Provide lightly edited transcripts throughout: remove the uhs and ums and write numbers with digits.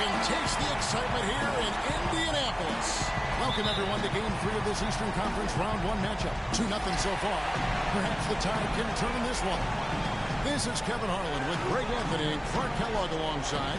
can taste the excitement here in Indianapolis. Welcome, everyone, to Game 3 of this Eastern Conference Round 1 matchup. 2-0 so far. Perhaps the tide can turn in this one. This is Kevin Harlan with Greg Anthony and Clark Kellogg alongside.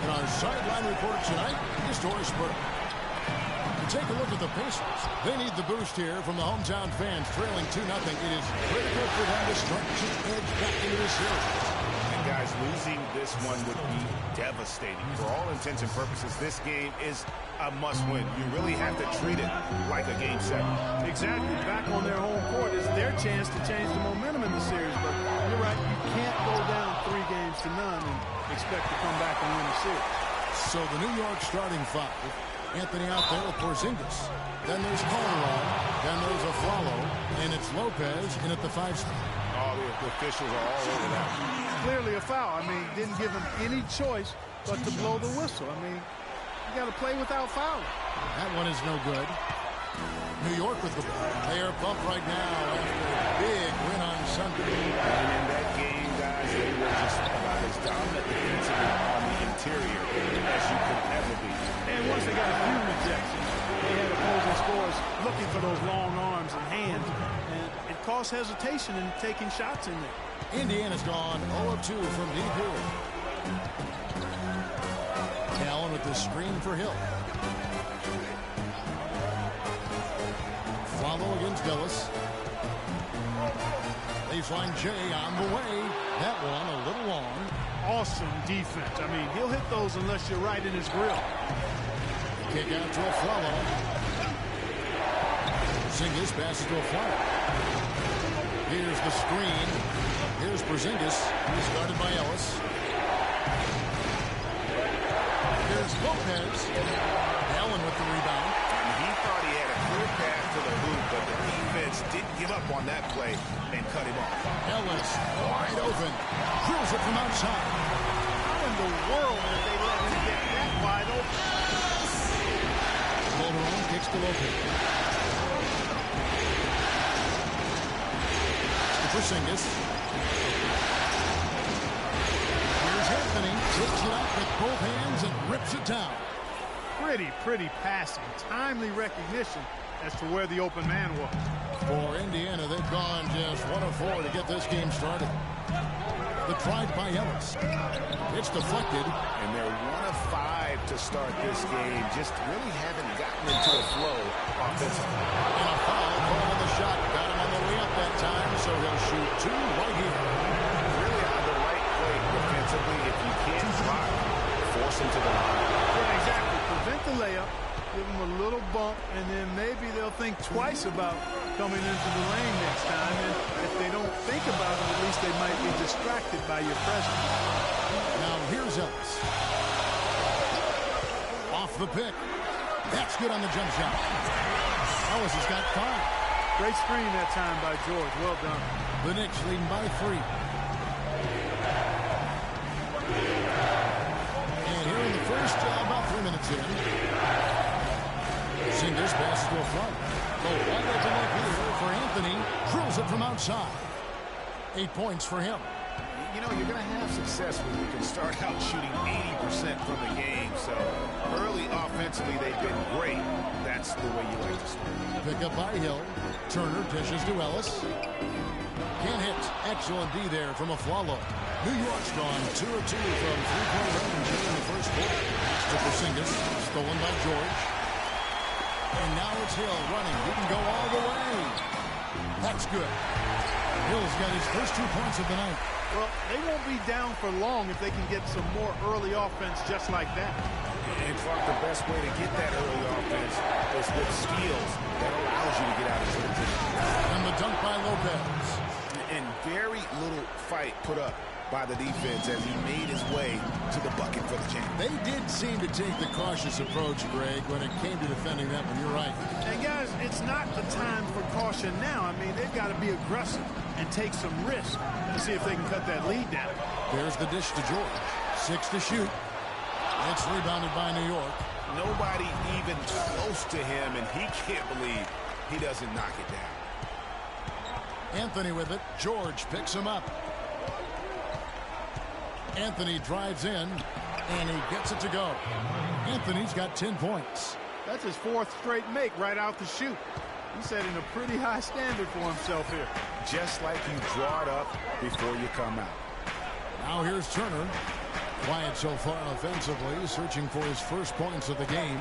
And our sideline report tonight is Doris Burke. To take a look at the Pacers, they need the boost here from the hometown fans trailing 2-0. It is critical for them to start to edge back into this series. Guys, losing this one would be devastating. For all intents and purposes, this game is a must-win. You really have to treat it like a Game 7. Exactly. Back on their home court is their chance to change the momentum in the series. But you're right, you can't go down 3 games to none and expect to come back and win the series. So the New York starting 5. Anthony out there with Porzingis. Then there's Calderon. Then there's Aflalo. And it's Lopez in at the 5 spot. All the officials are all over that. Clearly a foul. I mean, didn't give him any choice but to blow the whistle. I mean, you got to play without fouling. That one is no good. New York with the ball. They are pumped right now after a big win on Sunday. And in that game, guys, they were just about as dominant defensively on the interior as you could ever be. And once they got a few rejections, they had opposing scorers looking for those long arms and hands. And it caused hesitation in taking shots in there. Indiana's gone 0 of 2 from deep here. Allen with the screen for Hill. Follow against Billis. Baseline Jay on the way. That one a little long. Awesome defense. I mean, he'll hit those unless you're right in his grill. Kick out to Aflalo. Porzingis passes to Aflalo. Here's the screen. Here's Porzingis. He's guarded by Ellis. Here's Lopez. Allen with the rebound. And he thought he had a clear path to the hoop, but the defense didn't give up on that play and cut him off. Ellis wide open. Drills it from outside. How in the world did they let him get that wide open? Calderon kicks to Lopez. Porzingis. Here's Anthony. Takes it up with both hands and rips it down. Pretty passing. Timely recognition as to where the open man was. For Indiana, they've gone just 1 of 4 to get this game started. The drive by Ellis. It's deflected. And they're 1 of 5 to start this game. Just really haven't gotten into a flow offensively. And a foul call on the shot. Got him on the way up that time, so he'll shoot 2 right here. Really on the right play defensively. If you can't block, force him to the line. Yeah, exactly. Prevent the layup, give them a little bump, and then maybe they'll think twice about coming into the lane next time. And if they don't think about it, at least they might be distracted by your presence. Now here's Ellis. Off the pick. That's good on the jump shot. Ellis has got 5. Great screen that time by George. Well done. The Knicks leading by 3. And here in the first, about 3 minutes in. Porzingis passes to Aflalo. The wide open look here for Anthony. Drills it from outside. 8 points for him. You know, you're going to have success when you can start out shooting 80% from the game. So early offensively, they've been great. That's the way you like to start. Pick up by Hill. Turner dishes to Ellis. Can't hit. Excellent D there from Aflalo. New York's gone 2 of 2 from 3-point range here in the first quarter. To Porzingis. Stolen by George. And now it's Hill running. He can go all the way. That's good. Hill's got his first 2 points of the night. Well, they won't be down for long if they can get some more early offense just like that. And Clark, the best way to get that early offense is with skills that allows you to get out of transition. And the dunk by Lopez. And very little fight put up by the defense as he made his way to the bucket for the champ. They did seem to take the cautious approach, Greg, when it came to defending that one. You're right. And guys, it's not the time for caution now. I mean, they've got to be aggressive and take some risks and see if they can cut that lead down. There's the dish to George. 6 to shoot. It's rebounded by New York. Nobody even close to him, and he can't believe he doesn't knock it down. Anthony with it. George picks him up. Anthony drives in. And he gets it to go. Anthony's got 10 points. That's his 4th straight make right out the chute. He's setting a pretty high standard for himself here. Just like you draw it up before you come out. Now here's Turner. Quiet so far offensively, searching for his first points of the game.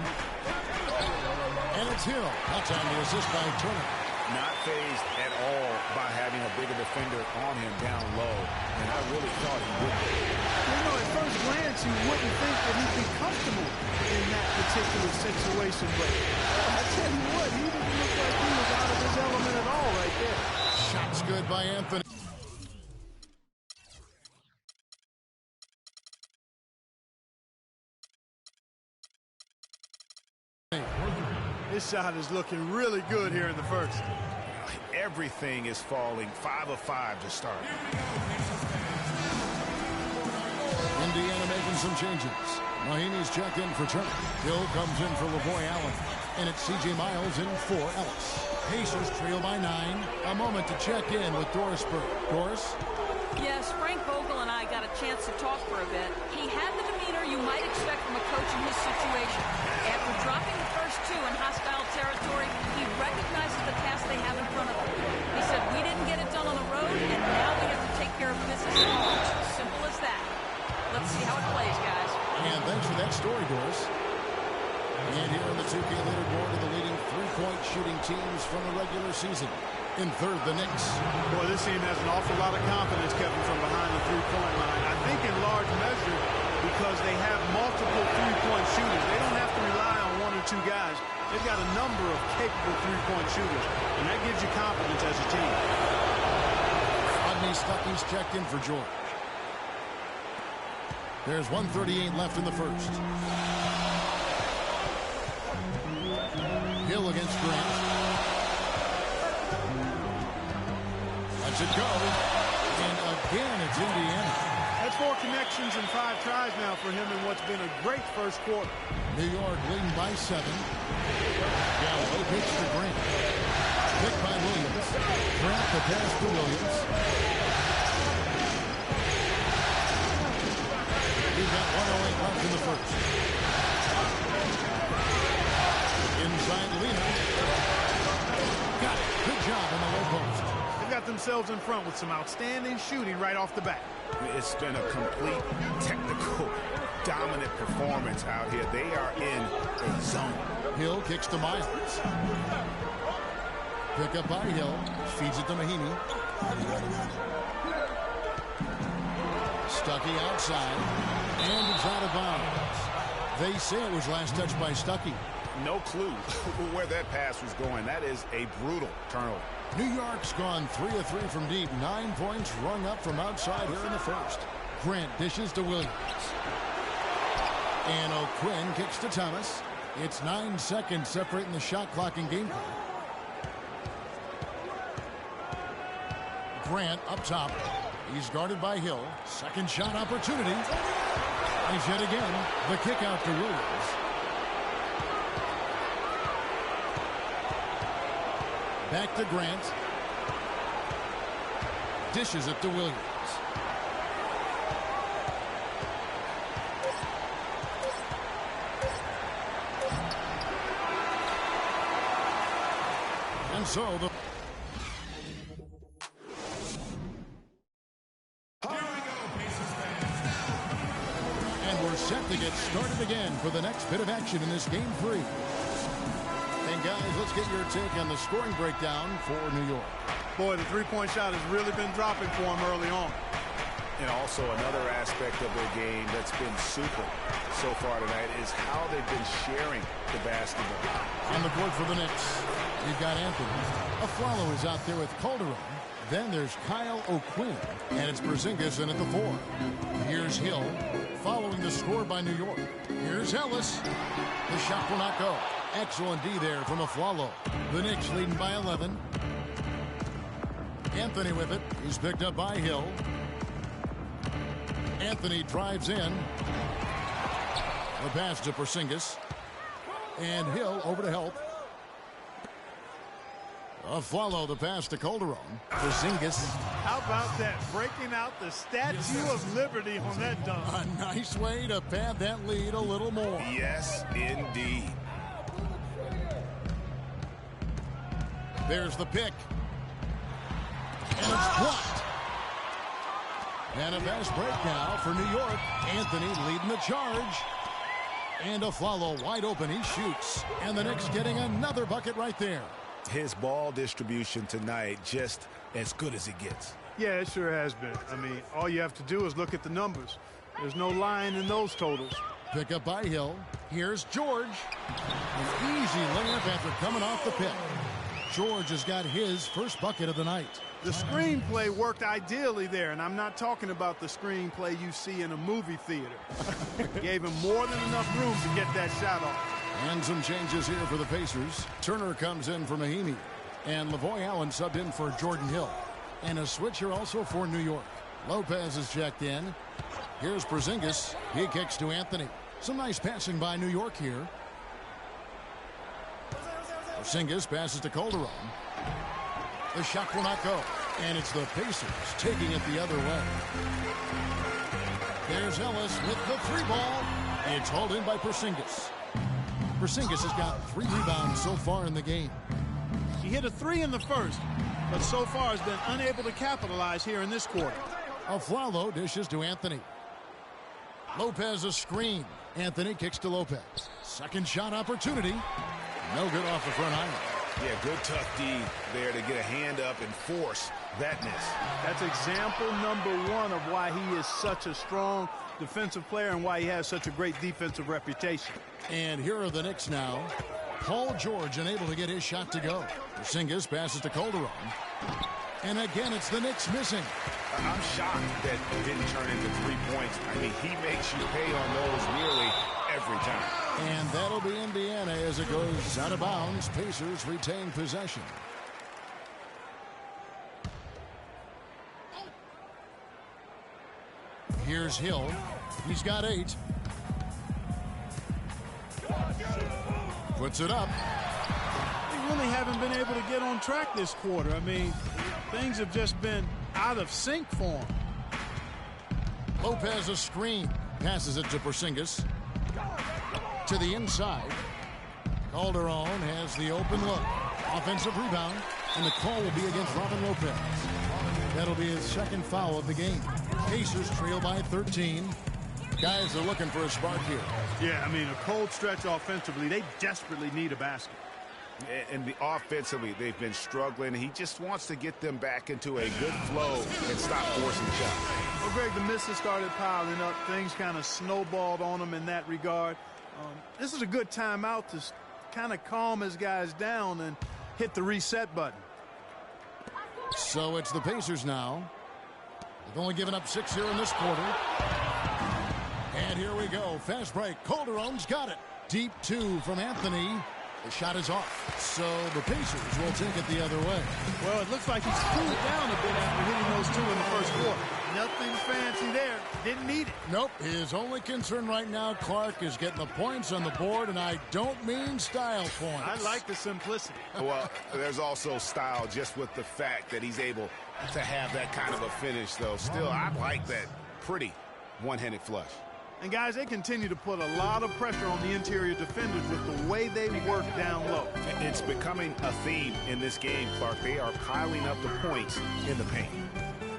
And it's Hill. That's on the assist by Turner. Not phased at all by having a bigger defender on him down low. And I really thought he would be. You know, at first glance, you wouldn't think that he'd be comfortable in that particular situation. But I tell you what, he didn't look like he was out of his element at all right there. Shot's good by Anthony. This shot is looking really good here in the first. Everything is falling. 5 of 5 to start. Indiana making some changes. Mahinmi's checked in for Turner. Hill comes in for Lavoy Allen. And it's C.J. Miles in for Ellis. Pacers trail by 9. A moment to check in with Doris Burke. Doris? Yes, Frank Vogel and I got a chance to talk for a bit. He had the demeanor you might expect from a coach in his situation. After dropping the first 2 in hostile territory, he recognizes the task they have in front of him. He said, we didn't get it done on the road, and now we have to take care of business at home. Simple as that. Let's see how it plays, guys. And thanks for that story, Doris. And here on the 2K leaderboard are the leading three-point shooting teams from the regular season. In third, the Knicks. Boy, this team has an awful lot of confidence, Kevin, from behind the three-point line. I think in large measure because they have multiple three-point shooters. They don't have to rely on 1 or 2 guys. They've got a number of capable three-point shooters, and that gives you confidence as a team. Rodney Stuckey's checked in for George. There's 1:38 left in the first. Hill against Grant. Lets it go. And again, it's Indiana. That's 4 connections and 5 tries now for him in what's been a great first quarter. New York leading by 7. Gallo pitch to Grant. Picked by Williams. Grant the pass to Williams. We've got 1:08 left in the first. Inside Lena. Got it. Good job on the low post. They've got themselves in front with some outstanding shooting right off the bat. It's been a complete technical dominant performance out here. They are in a zone. Hill kicks to Miles. Pick up by Hill. Feeds it to Mahinmi. Stuckey outside. And it's out of bounds. They say it was last touched by Stuckey. No clue where that pass was going. That is a brutal turnover. New York's gone 3 of 3 from deep. 9 points rung up from outside here in the first. Grant dishes to Williams. And O'Quinn kicks to Thomas. It's 9 seconds separating the shot clock and game clock. Grant up top. He's guarded by Hill. Second shot opportunity. And yet again, the kick out to Williams. Back to Grant. Dishes it to Williams. And so the... And we're set to get started again for the next bit of action in this game 3. And guys, let's get your take on the scoring breakdown for New York. Boy, the three-point shot has really been dropping for them early on. And also another aspect of their game that's been super so far tonight is how they've been sharing the basketball. On the court for the Knicks, we've got Anthony. Aflalo is out there with Calderon. Then there's Kyle O'Quinn. And it's Porzingis in at the 4. Here's Hill following the score by New York. Here's Ellis. The shot will not go. Excellent D there from Aflalo. The Knicks leading by 11. Anthony with it. He's picked up by Hill. Anthony drives in. The pass to Porzingis. And Hill over to help. Follow the pass to Calderon. Porzingis. How about that? Breaking out the Statue of Liberty on that dunk. A nice way to pad that lead a little more. Yes, indeed. There's the pick. And it's blocked. And a fast break now for New York. Anthony leading the charge. And a follow wide open. He shoots. And the Knicks getting another bucket right there. His ball distribution tonight just as good as it gets. Yeah, it sure has been. I mean, all you have to do is look at the numbers. There's no lying in those totals. Pick up by Hill. Here's George. An easy layup after coming off the pick. George has got his first bucket of the night. The screenplay worked ideally there, and I'm not talking about the screenplay you see in a movie theater. Gave him more than enough room to get that shot off. And some changes here for the Pacers. Turner comes in for Mahimi. And Lavoy Allen subbed in for Jordan Hill. And a switch here also for New York. Lopez is checked in. Here's Porzingis. He kicks to Anthony. Some nice passing by New York here. Porzingis passes to Calderon. The shot will not go. And it's the Pacers taking it the other way. There's Ellis with the three ball. It's hauled in by Porzingis. Porzingis has got 3 rebounds so far in the game. He hit a 3 in the first, but so far has been unable to capitalize here in this quarter. Aflalo dishes to Anthony. Lopez a screen. Anthony kicks to Lopez. Second shot opportunity. No good off the front iron. Yeah, good tough D there to get a hand up and force that miss. That's example number 1 of why he is such a strong defensive player and why he has such a great defensive reputation. And here are the Knicks now. Paul George unable to get his shot to go. Porzingis passes to Calderon. And again, it's the Knicks missing. I'm shocked that it didn't turn into 3 points. I mean, he makes you pay on those nearly every time. And that'll be Indiana as it goes out of bounds. Pacers retain possession. Here's Hill. He's got 8. Puts it up. They really haven't been able to get on track this quarter. I mean, things have just been out of sync for him. Lopez a screen. Passes it to Porzingis. To the inside. Calderon has the open look. Offensive rebound. And the call will be against Robin Lopez. That'll be his second foul of the game. Pacers trail by 13. Guys are looking for a spark here. Yeah, I mean, a cold stretch offensively. They desperately need a basket. And offensively, they've been struggling. He just wants to get them back into a good flow and stop forcing shots. Well, Greg, the misses started piling up. Things kind of snowballed on him in that regard. This is a good timeout to kind of calm his guys down and hit the reset button. So it's the Pacers now. They've only given up 6 here in this quarter. And here we go. Fast break. Calderon's got it. Deep 2 from Anthony. The shot is off. So the Pacers will take it the other way. Well, it looks like he's cooled down a bit after hitting those 2 in the first quarter. Nothing fancy there. Didn't need it. Nope. His only concern right now, Clark, is getting the points on the board, and I don't mean style points. I like the simplicity. Well, there's also style just with the fact that he's able to have that kind of a finish, though. Still, I like that pretty one-handed flush. And, guys, they continue to put a lot of pressure on the interior defenders with the way they work down low. It's becoming a theme in this game, Clark. They are piling up the points in the paint.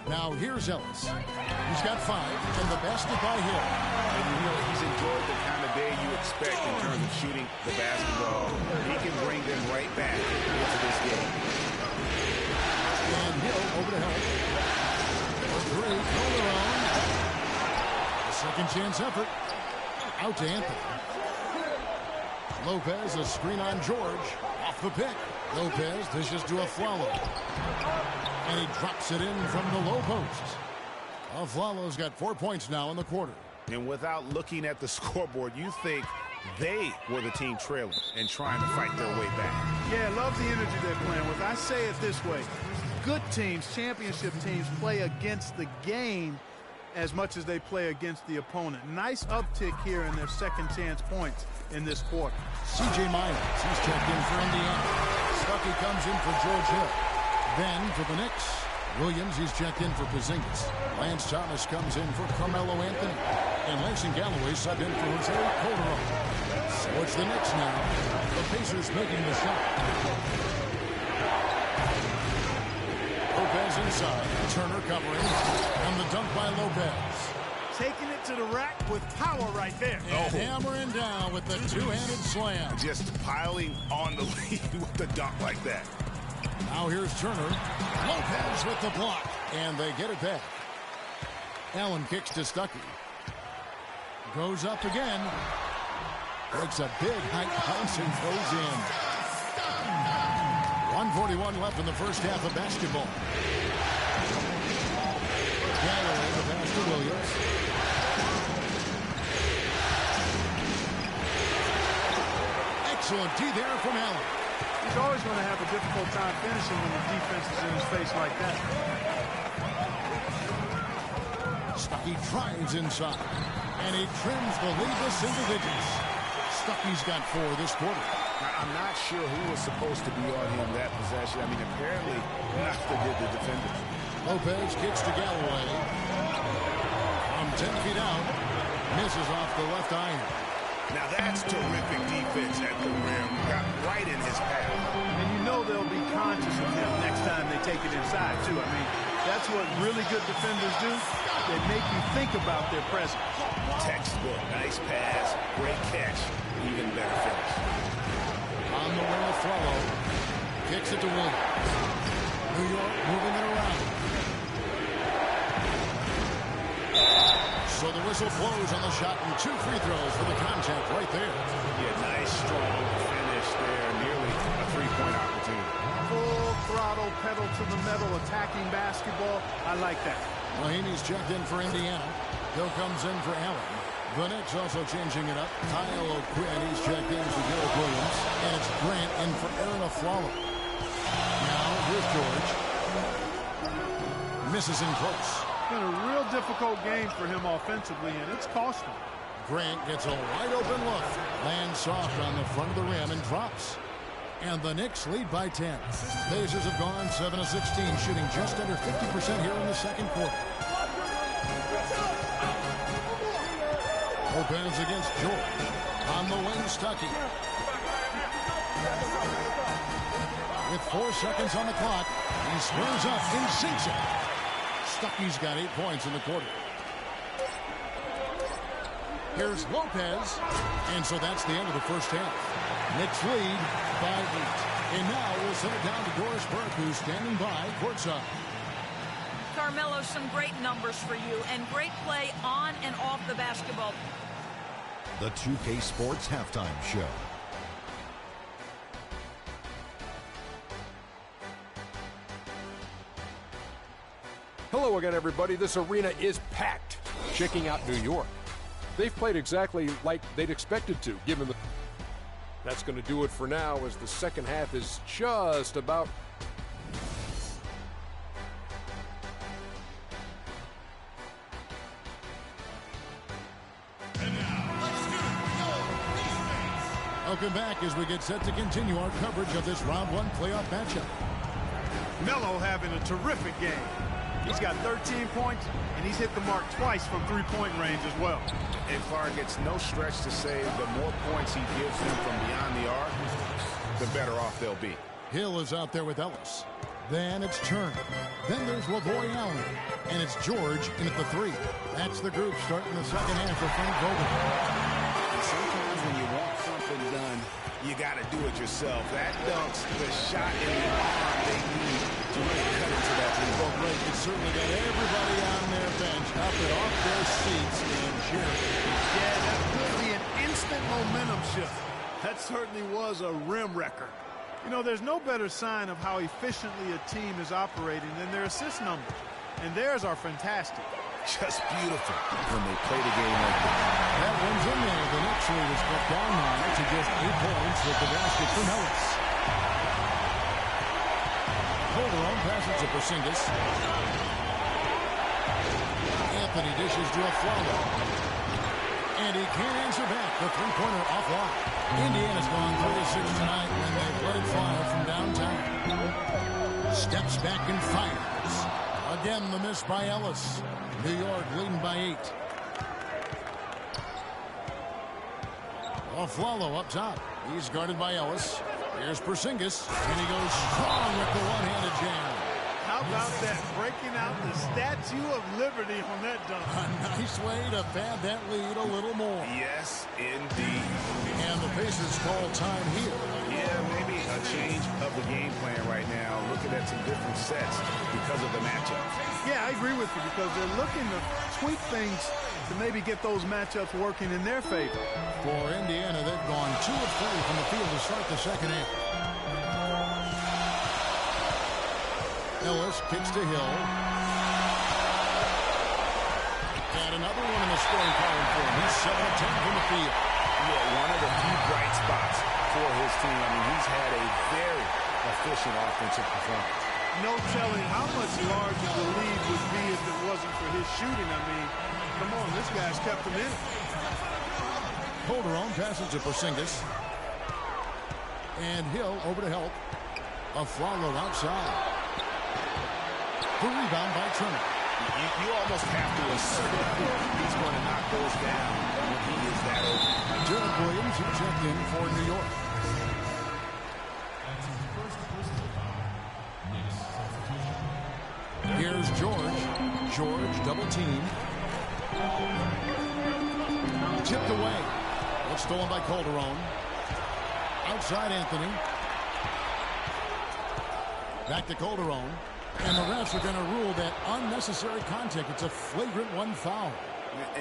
Now here's Ellis. He's got 5, and the basket by Hill. And you know, he's enjoyed the kind of day you expect in terms of shooting the basketball. He can bring them right back into this game. And Hill over to help. For 3, Calderon. Second chance effort. Out to Anthony. Lopez, a screen on George. Off the pick. Lopez dishes to Aflalo. And he drops it in from the low post. Aflalo's got 4 points now in the quarter. And without looking at the scoreboard, you think they were the team trailing and trying to fight their way back. Yeah, love the energy they're playing with. I say it this way. Good teams, championship teams, play against the game as much as they play against the opponent. Nice uptick here in their second chance points in this quarter. C.J. Myers, he's checked in for Indiana. Stuckey comes in for George Hill. Then for the Knicks, Williams, he's checked in for Porzingis. Lance Thomas comes in for Carmelo Anthony. And Langston Galloway subbed in for Jose Calderon. So it's the Knicks now. The Pacers making the shot. Lopez inside. Turner covering. And the dunk by Lopez. Taking it to the rack with power right there. And hammering down with the two-handed slam. Just piling on the lead with the dunk like that. Now here's Turner. Lopez with the block. And they get it back. Allen kicks to Stuckey. Goes up again. Breaks a big height bounce and goes in. 1:41 left in the first half of basketball. Galloway the pass to Williams. Excellent D there from Allen. He's always going to have a difficult time finishing when the defense is in his face like that. Stuckey drives inside. And he trims the lead to single digits. Stuckey's got 4 this quarter. I'm not sure who was supposed to be on him that possession. I mean, apparently, neither did the defenders. Lopez kicks to Galloway. From 10 feet out. Misses off the left iron. Now that's terrific defense at the rim. Got right in his path. And you know they'll be conscious of him next time they take it inside, too. I mean, that's what really good defenders do. They make you think about their presence. Textbook. Nice pass. Great catch. Even better finish. On the wing of Floro. Kicks it to Williams. New York moving it around. So the whistle blows on the shot and 2 free throws for the contact right there. Yeah, nice strong finish there. Nearly a 3-point opportunity. Full throttle, pedal to the metal, attacking basketball. I like that. Mahinmi's checked in for Indiana. Hill comes in for Allen. The Knicks also changing it up. Kyle O'Quinn, he's checked in for Derek Williams. And it's Grant in for Aaron Aflalo. Now, here's George. Misses in close. It's been a real difficult game for him offensively, and it's cost him. Grant gets a wide open look. Lands soft on the front of the rim and drops. And the Knicks lead by 10. Pacers have gone 7 of 16, shooting just under 50% here in the second quarter. Lopez against George. On the wing, Stuckey. With 4 seconds on the clock, he squares up and sinks it. Stuckey's got 8 points in the quarter. Here's Lopez. And so that's the end of the first half. Knicks lead by 8. And now we'll send it down to Doris Burke, who's standing by courtside. Carmelo, some great numbers for you and great play on and off the basketball. The 2K Sports Halftime Show. Hello again, everybody. This arena is packed. Checking out New York. They've played exactly like they'd expected to, given the... That's going to do it for now, as the second half is just about... Welcome back as we get set to continue our coverage of this round 1 playoff matchup. Melo having a terrific game. He's got 13 points, and he's hit the mark twice from 3-point range as well. And Clark, it's no stretch to say the more points he gives them from beyond the arc, the better off they'll be. Hill is out there with Ellis. Then it's Turner. Then there's Lavoy Allen. And it's George in at the 3. That's the group starting the second half for Frank Vogel. Sometimes when you want something done, you got to do it yourself. That dunk's the shot in the arm they need to really cut into that lead. Well, Greg, it certainly got everybody on their bench up and off their seats and cheering. Yeah, that could be an instant momentum shift. That certainly was a rim wrecker. You know, there's no better sign of how efficiently a team is operating than their assist numbers. And theirs are fantastic. Just beautiful when they play the game like that. That one's in there. The Knicks lead is cut down now to just 8 points with the basket from Ellis. Calderon passes to Porzingis. Anthony dishes to Aflalo. And And he can't answer back. The three-pointer offline. Indiana's gone 3-6 tonight when they've let it fly from downtown. Steps back and fires. Again, the miss by Ellis. New York leading by 8. Aflalo up top. He's guarded by Ellis. Here's Porzingis, and he goes strong with the one-handed jam. How about that? Breaking out the Statue of Liberty on that dunk. A nice way to pad that lead a little more. Yes, indeed. And the Pacers call time here. Yeah, maybe a change of the game plan right now, looking at some different sets because of the matchup. Yeah, I agree with you because they're looking to tweak things to maybe get those matchups working in their favor. For Indiana, they've gone 2 of 3 from the field to start the second half. Ellis kicks to Hill. And another one in the scoring column for him. He's 7 of 10 from the field. Yeah, one of the few bright spots for his team. I mean, he's had a very efficient offensive performance. No telling how much larger the lead would be if it wasn't for his shooting. I mean, come on, this guy's kept him in it. Calderon passes to Porzingis. And Hill over to help. Aflalo outside. The rebound by Turner. You almost have to assume he's going to knock those down when he is that open. Derek Williams, who checked in for New York. Here's George. George double team. Tipped away. It's stolen by Calderon. Outside Anthony. Back to Calderon. And the refs are going to rule that unnecessary contact. It's a flagrant 1 foul.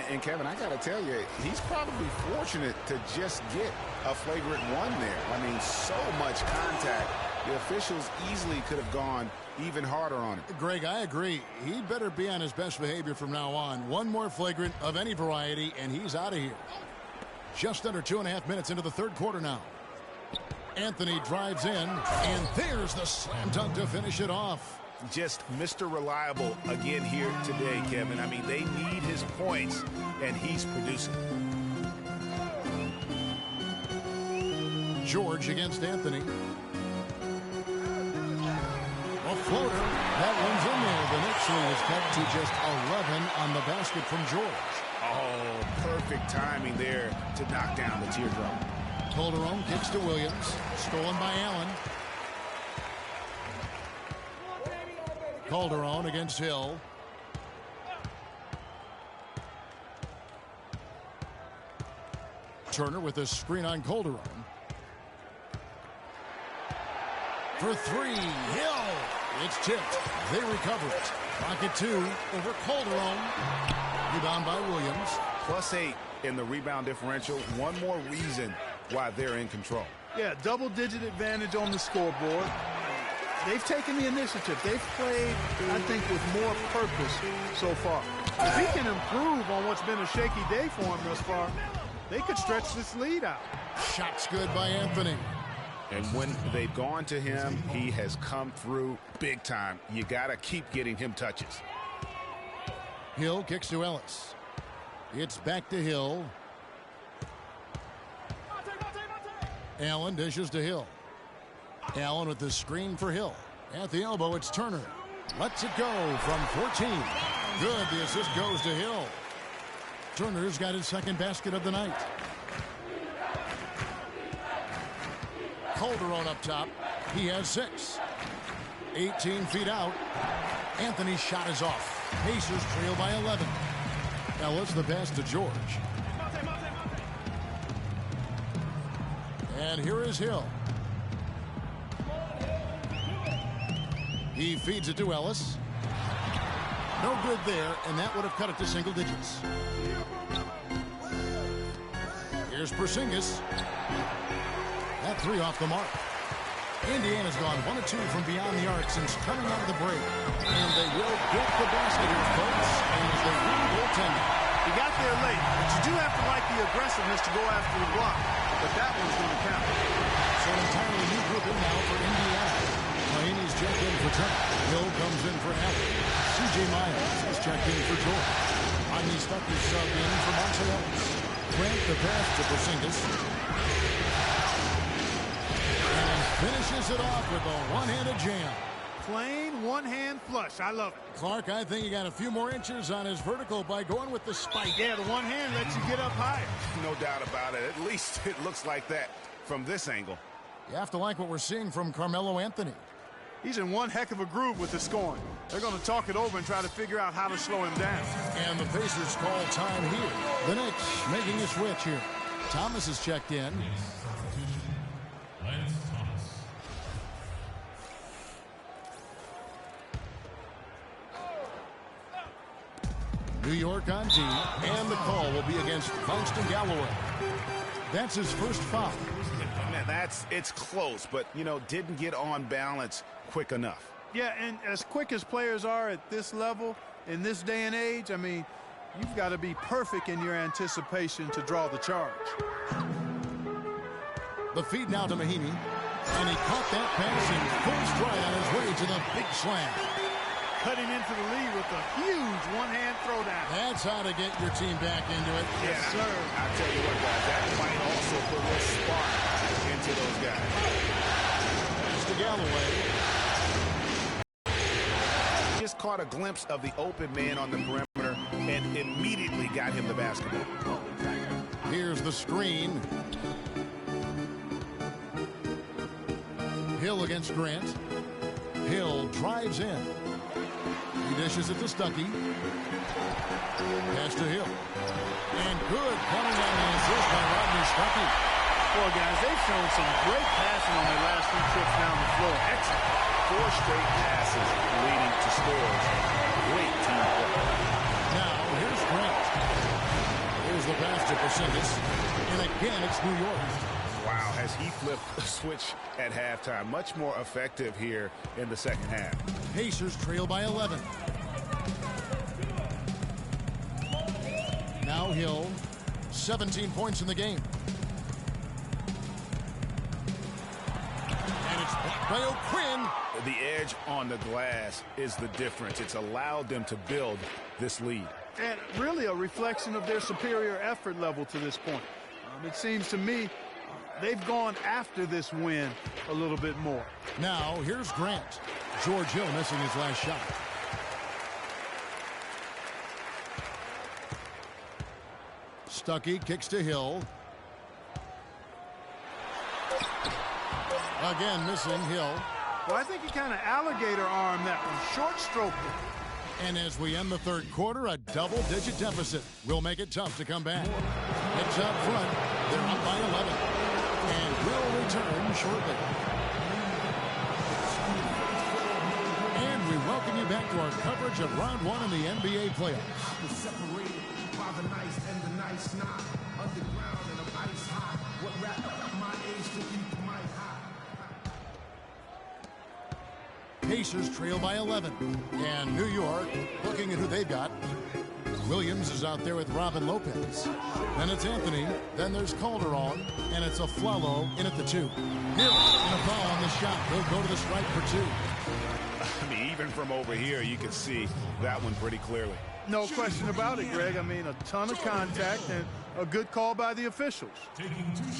And Kevin, I got to tell you, he's probably fortunate to just get a flagrant 1 there. I mean, so much contact. The officials easily could have gone even harder on him. Greg, I agree. He better be on his best behavior from now on. One more flagrant of any variety, and he's out of here. Just under 2.5 minutes into the third quarter now. Anthony drives in, and there's the slam dunk to finish it off. Just Mr. Reliable again here today, Kevin. I mean, they need his points, and he's producing. George against Anthony. A floater. That one's in there. The Knicks lead is cut to just 11 on the basket from George. Oh, perfect timing there to knock down the teardrop. Calderon kicks to Williams. Stolen by Allen. Calderon against Hill. Turner with a screen on Calderon. For 3, Hill. It's tipped. They recover it. Rocket 2 over Calderon. Rebound by Williams. +8 in the rebound differential. One more reason why they're in control. Yeah, double-digit advantage on the scoreboard. They've taken the initiative. They've played, I think, with more purpose so far. If he can improve on what's been a shaky day for him thus far, they could stretch this lead out. Shots good by Anthony. And when they've gone to him, he has come through big time. You got to keep getting him touches. Hill kicks to Ellis. It's back to Hill. Allen dishes to Hill. Allen with the screen for Hill. At the elbow, it's Turner. Lets it go from 14. Good. The assist goes to Hill. Turner's got his second basket of the night. Calderon up top. He has 6. 18 feet out. Anthony's shot is off. Pacers trail by 11. Ellis the pass to George. And here is Hill. He feeds it to Ellis. No good there, and that would have cut it to single digits. Here's Porzingis. That 3 off the mark. Indiana's gone 1 of 2 from beyond the arc since coming out of the break. And they will get the basket here, folks, as they win goaltending. He got there late, but you do have to like the aggressiveness to go after the block. But that one's going to count. So an entirely new group in now for Indiana. Mahaney's checked in for Trent. Hill comes in for Allen. C.J. Miles is checked in for George. Rodney Stuck is subbed in for Monte Ellis. Grant the pass to Porzingis. And finishes it off with a one-handed jam. Plain one-hand flush. I love it. Clark, I think he got a few more inches on his vertical by going with the spike. Yeah, the one hand lets you get up higher. No doubt about it. At least it looks like that from this angle. You have to like what we're seeing from Carmelo Anthony. He's in one heck of a groove with the scoring. They're going to talk it over and try to figure out how to slow him down. And the Pacers call time here. The Knicks making a switch here. Thomas is checked in. New York on D, and the call will be against Langston Galloway. That's his first foul. Man, it's close, but, you know, didn't get on balance quick enough. Yeah, and as quick as players are at this level, in this day and age, I mean, you've got to be perfect in your anticipation to draw the charge. The feed now to Mahinmi, and he caught that pass in full stride on his way to the big slam. Cutting into the lead with a huge one-hand throwdown. That's how to get your team back into it. Yes, sir. I tell you what, guys, that might also put a little spark into those guys. Mr. Galloway. Just caught a glimpse of the open man on the perimeter and immediately got him the basketball. Here's the screen. Hill against Grant. Hill drives in. He dishes it to Stuckey. Pass to Hill. And good coming down the assist by Rodney Stuckey. Boy, guys, they've shown some great passing on their last few trips down the floor. Excellent. 4 straight passes leading to scores. Great team play. Now, here's Grant. Here's the pass to Porzingis. And again, it's New York. Wow, has he flipped a switch at halftime. Much more effective here in the second half. Pacers trail by 11. Now Hill, 17 points in the game. And it's blocked by O'Quinn. The edge on the glass is the difference. It's allowed them to build this lead. And really a reflection of their superior effort level to this point. It seems to me they've gone after this win a little bit more. Now here's Grant. George Hill missing his last shot. Stuckey kicks to Hill. Again missing Hill. Well, I think he kind of alligator armed that one. Short stroke. And as we end the third quarter, a double-digit deficit will make it tough to come back. It's up front. They're up by 11. And will return shortly. And we welcome you back to our coverage of round 1 in the NBA playoffs. Separated by the nice and the nice not. Underground and I'm ice hot. What rap my age to keep the mic hot. Pacers trail by 11. And New York looking at who they've got. Williams is out there with Robin Lopez. Then it's Anthony. Then there's Calderon. And it's Aflalo in at the 2. Hill in a foul on the shot. He'll go to the stripe for 2. I mean, even from over here, you can see that one pretty clearly. No question about it, Greg. I mean, a ton of contact and a good call by the officials.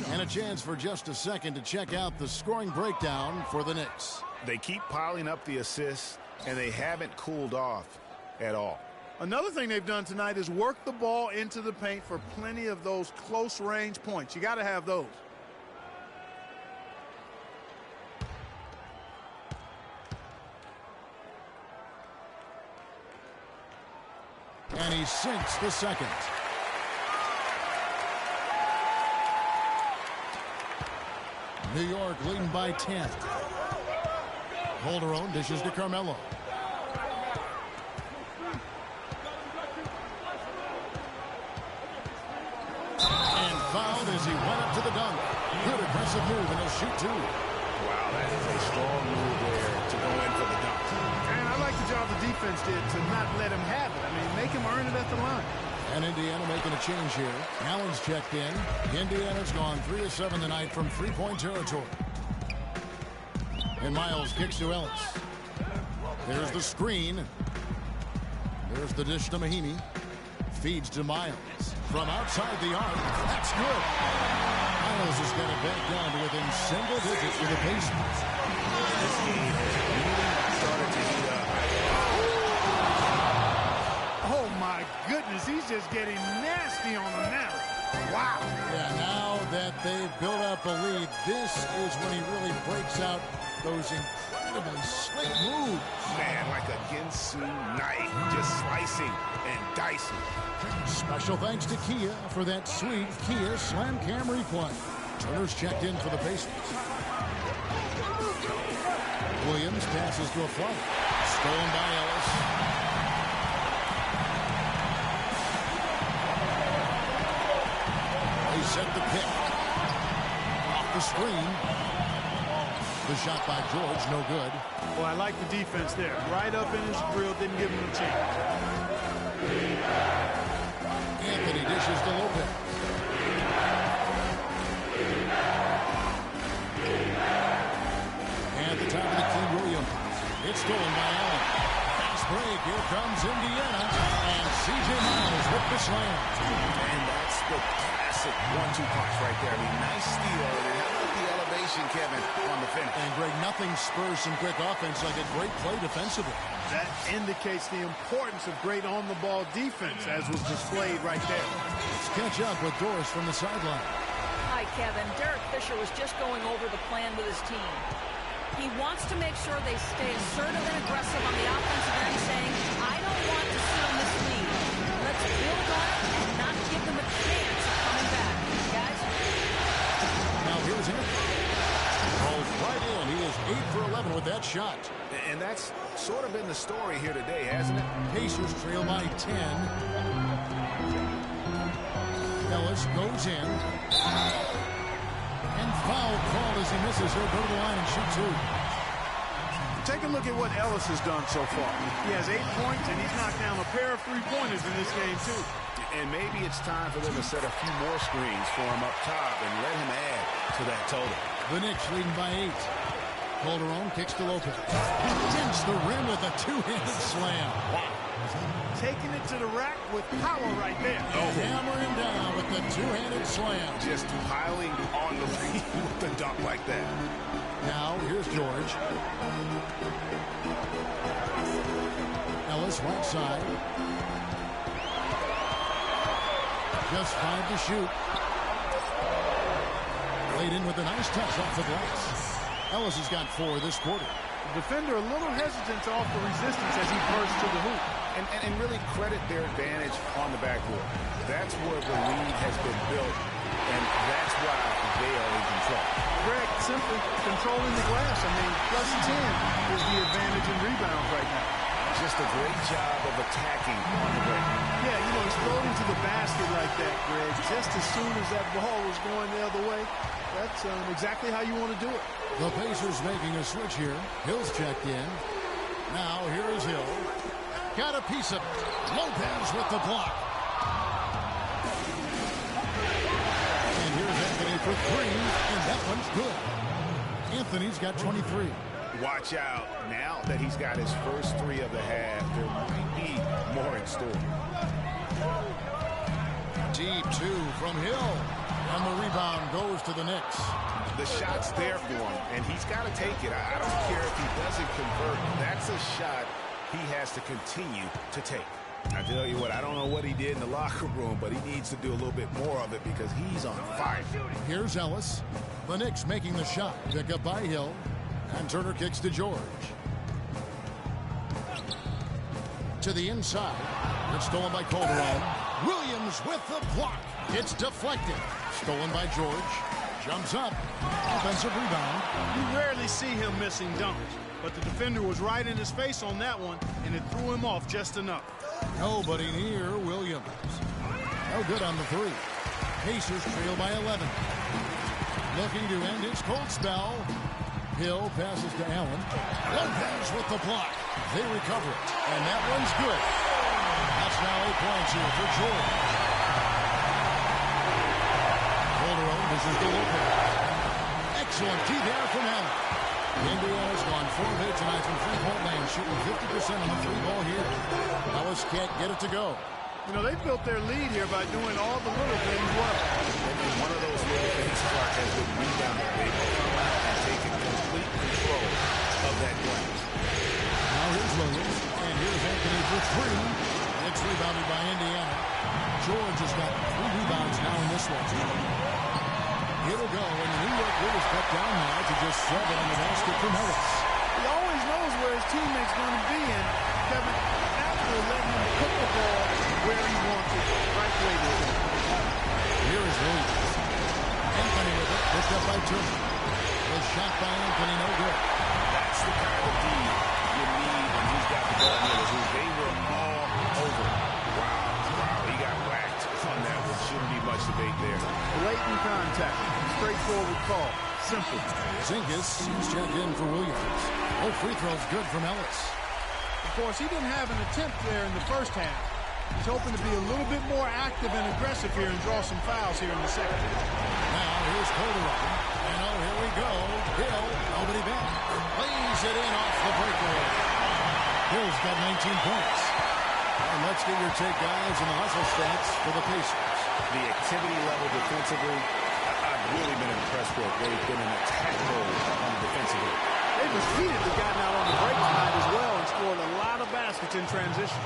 And a chance for just a second to check out the scoring breakdown for the Knicks. They keep piling up the assists, and they haven't cooled off at all. Another thing they've done tonight is work the ball into the paint for plenty of those close-range points. You got to have those. And he sinks the second. New York leading by 10. Calderon dishes to Carmelo. And fouled as he went up to the dunk. Good aggressive move, and he'll shoot 2. Wow, that is a strong move there to go in for the dunk. And I like the job the defense did to not let him have it. I mean, make him earn it at the line. And Indiana making a change here. Allen's checked in. Indiana's gone 3 of 7 tonight from three-point territory. And Miles kicks to Ellis. There's the screen. There's the dish to Mahinmi. Feeds to Miles. from outside the arc. That's good. Miles has got it back down to within single digits for the Pacers. This game has really started to heat up. Oh, my goodness. He's just getting nasty on them now. Wow. Yeah, now that they've built up a lead, this is when he really breaks out those incredibly slick moves. Man, like a Ginsu knife, just slicing and dicing. Special thanks to Kia for that sweet Kia Slam Cam replay. Turner's checked in for the Pacers. Williams passes to a flight. Stolen by Ellis. They set the pick. Off the screen. The shot by George, no good. Well, I like the defense there. Right up in his grill, didn't give him a chance. Anthony dishes to Lopez. And the top of the key, Williams. It's stolen by Allen. Fast break. Here comes Indiana. And C.J. Miles with the slam. And that's the classic 1-2 punch right there. I mean, nice steal. And how about the elevation, Kevin, on the finish? And Greg, nothing spurs some quick offense like a great play defensively. That indicates the importance of great on-the-ball defense, as was displayed right there. Let's catch up with Doris from the sideline. Hi, Kevin. Derek Fisher was just going over the plan with his team. He wants to make sure they stay assertive and aggressive on the offensive end, saying, I don't want to sit on this lead. Let's build on it and not give them a chance of coming back. Guys? Now here's Anthony. Rolls right in. He is 8 for 11 with that shot. And that's sort of been the story here today, hasn't it? Pacers trail by 10. Ellis goes in. And foul call as he misses. He'll go to the line and shoot two. Take a look at what Ellis has done so far. He has 8 points, and he's knocked down a pair of three-pointers in this game, too. And maybe it's time for them to set a few more screens for him up top and let him add to that total. The Knicks leading by 8. Calderon kicks to Lopez. He dents the rim with a two-handed slam. Wow. Taking it to the rack with power right there. Hammering down with the two-handed slam. Just piling on the lead with a dunk like that. Now, here's George. Ellis right side. Just 5 to shoot. Laid in with a nice touch off the glass. Ellis has got 4 this quarter. The defender a little hesitant to offer resistance as he bursts to the hoop. And really credit their advantage on the backboard. That's where the lead has been built, and that's why they are in control. Greg, simply controlling the glass. I mean, plus 10 is the advantage in rebounds right now. Just a great job of attacking on the break. Yeah, you know, he's floating to the basket like that, Greg. Just as soon as that ball was going the other way, that's exactly how you want to do it. The Pacers making a switch here. Hill's checked in. Now, here is Hill. Got a piece of it. Lopez with the block. And here's Anthony for 3, and that one's good. Anthony's got 23. Watch out. Now that he's got his first 3 of the half, there might be more in store. Deep 2 from Hill. And the rebound goes to the Knicks. The shot's there for him, and he's got to take it. I don't care if he doesn't convert. That's a shot he has to continue to take. I tell you what, I don't know what he did in the locker room, but he needs to do a little bit more of it because he's on fire. Here's Ellis. The Knicks making the shot. Pick up by Hill. And Turner kicks to George. To the inside. It's stolen by Calderon. Williams with the block. It's deflected. Stolen by George. Jumps up. Offensive rebound. You rarely see him missing dunks, but the defender was right in his face on that one, and it threw him off just enough. Nobody near Williams. No good on the 3. Pacers trail by 11. Looking to end his cold spell. Hill passes to Allen. Lopez with the block. They recover it. And that one's good. That's now 8 points here for George. Calderon misses to Lopez. Excellent D there from Allen. Indiana's gone 4 of 8 tonight from three-point land, shooting 50% on the 3 ball here. Ellis can't get it to go. You know, they built their lead here by doing all the little things well. And one of those little things, Clark, has been rebounding. They've come out and taken complete control of that glass. Now here's Williams, and here's Anthony for three. It's rebounded by Indiana. George has got 3 rebounds now in this one. It'll go, and New York is cut down now to just 7 on the basket from Ellis. He always knows where his teammate's going to be, and Kevin, after letting him put the ball where he wants it, right way to him. Here is Williams. Anthony with it, picked up by Turner. The shot by Anthony, no good. That's the kind of D you need when he's got the ball near the hoop. They were all over. Wow, he got whacked on that one. Shouldn't be much debate there. Blatant contact, straightforward call, simple. Zingis is checked in for Williams. Oh, free throw's good from Ellis. Of course, he didn't have an attempt there in the first half. He's hoping to be a little bit more active and aggressive here and draw some fouls here in the second. Now here's Calderon. And oh, here we go. Hill, nobody back. Lays it in off the breakaway. Hill's got 19 points. And let's get your take, guys, on the hustle stats for the Pacers. The activity level defensively, I've really been impressed with. They've been in attack mode on the defensive end. They've repeatedly gotten out on the break tonight as well and scored a lot of baskets in transition.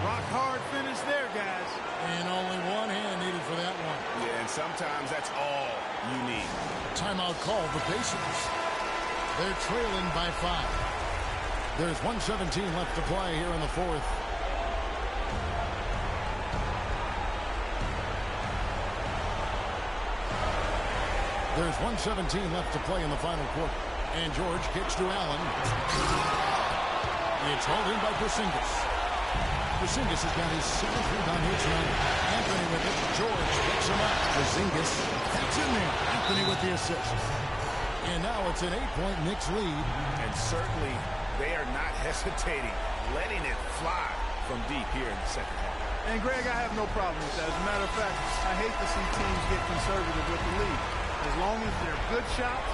Rock hard finish there, guys. And only one hand needed for that one. Yeah, and sometimes that's all you need. Timeout called the Pacers. They're trailing by 5. There's 1:17 left to play here in the fourth. There's 1:17 left to play in the final quarter. And George kicks to Allen. It's hauled in by Porzingis. Porzingis has got his 7th rebound here tonight. Anthony with it. George picks him up. Porzingis. That's in there. Anthony with the assist. And now it's an 8-point Knicks lead. And certainly they are not hesitating, letting it fly from deep here in the second half. And, Greg, I have no problem with that. As a matter of fact, I hate to see teams get conservative with the lead. As long as they're good shots,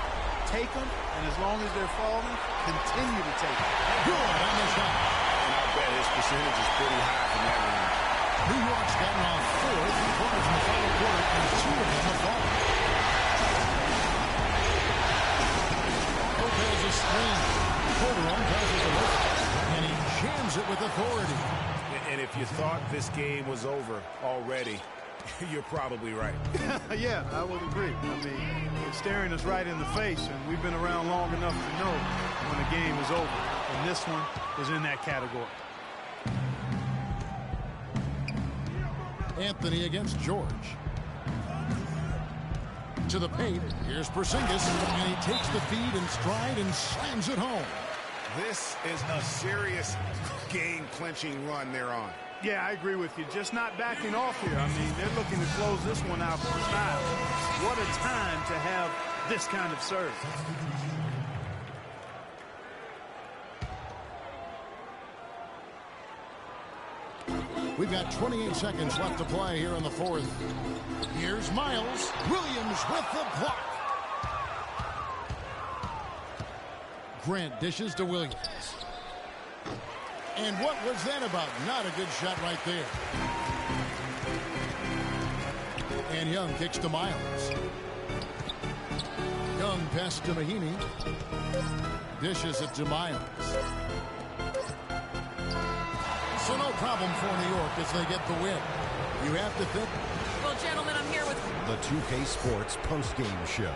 take them. And as long as they're falling, continue to take them. Good on the shot. And I bet his percentage is pretty high from that one. New York's gotten off 4 3-pointers in the final quarter, and 2 of them have fallen. Lopez is screen. Calderon passes it over, and he jams it with authority. And if you thought this game was over already, you're probably right. Yeah, I would agree. I mean, it's staring us right in the face, and we've been around long enough to know when a game is over. And this one is in that category. Anthony against George. To the paint. Here's Porzingis, and he takes the feed in stride and slams it home. This is a serious game-clinching run they're on. Yeah, I agree with you. Just not backing off here. I mean, they're looking to close this one out for style. What a time to have this kind of serve. We've got 28 seconds left to play here in the fourth. Here's Miles. Williams with the block. Grant dishes to Williams. And what was that about? Not a good shot right there. And Young kicks to Miles. Young pass to Mahinmi. Dishes it to Miles. So no problem for New York as they get the win. You have to think. Well, gentlemen, I'm here with The 2K Sports postgame show.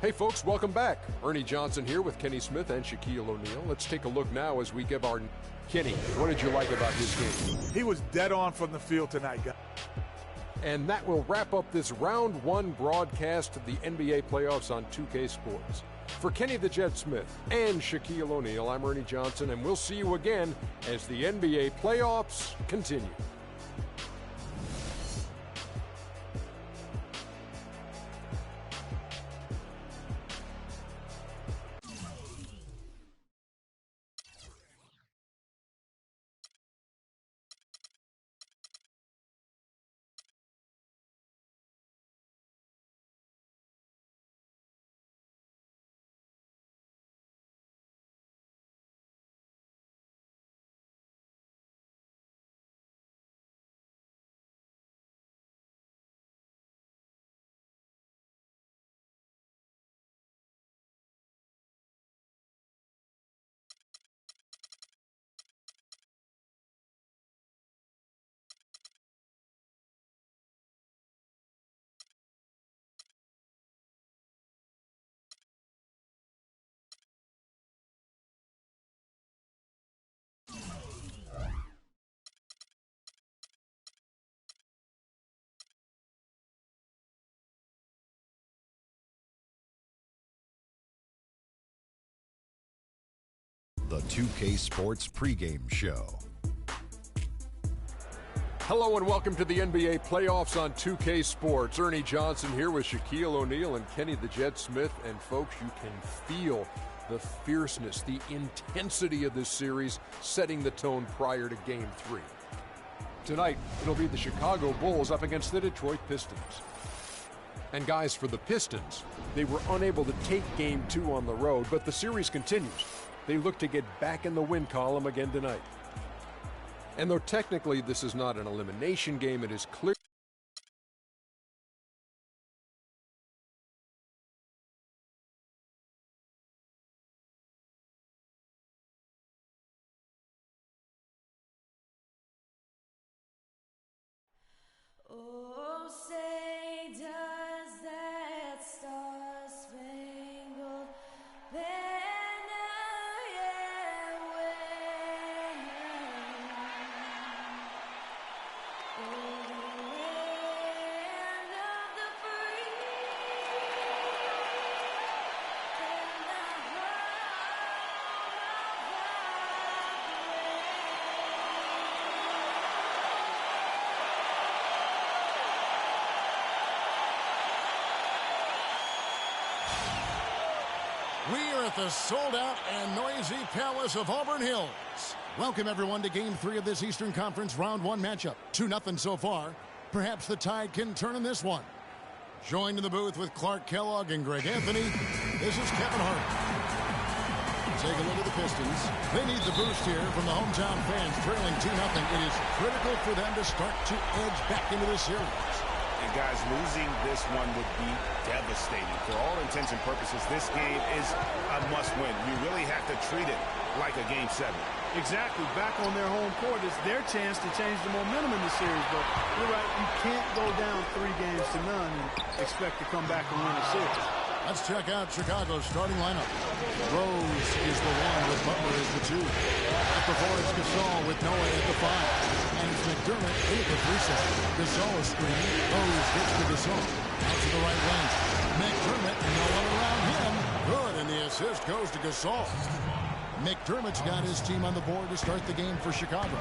Hey folks, welcome back. Ernie Johnson here with Kenny Smith and Shaquille O'Neal. Let's take a look now as we give our Kenny. What did you like about his game? He was dead on from the field tonight, guys. And that will wrap up this round 1 broadcast of the NBA playoffs on 2K Sports. For Kenny the Jet Smith and Shaquille O'Neal, I'm Ernie Johnson, and we'll see you again as the NBA playoffs continue. the 2K Sports pregame show. Hello and welcome to the NBA playoffs on 2K Sports. Ernie Johnson here with Shaquille O'Neal and Kenny the Jet Smith. And folks, you can feel the fierceness, the intensity of this series setting the tone prior to Game 3. Tonight, it'll be the Chicago Bulls up against the Detroit Pistons. And guys, for the Pistons, they were unable to take Game 2 on the road, but the series continues. They look to get back in the win column again tonight. And though technically this is not an elimination game, it is clear. Oh, say does that star-spangled banner yet wave over the land of the free and the home We are at the sold-out and noisy Palace of Auburn Hills. Welcome, everyone, to Game 3 of this Eastern Conference Round 1 matchup. 2-0 so far. Perhaps the tide can turn in this one. Joined in the booth with Clark Kellogg and Greg Anthony, this is Kevin Hart. Take a look at the Pistons. They need the boost here from the hometown fans, trailing 2-0. It is critical for them to start to edge back into this series. And guys, losing this one would be devastating. For all intents and purposes, this game is a must-win. You really have to treat it like a Game 7. Exactly. Back on their home court, it's their chance to change the momentum in the series. But you're right, you can't go down 3 games to none and expect to come back and win a series. Let's check out Chicago's starting lineup. Rose is the 1 with Butler as the 2. At the 4 is Gasol with Noah at the 5. And it's McDermott in at the 3 set. Gasol is screening. Rose gets to Gasol. Out to the right lane. McDermott, no one around him. Good, and the assist goes to Gasol. McDermott's got his team on the board to start the game for Chicago.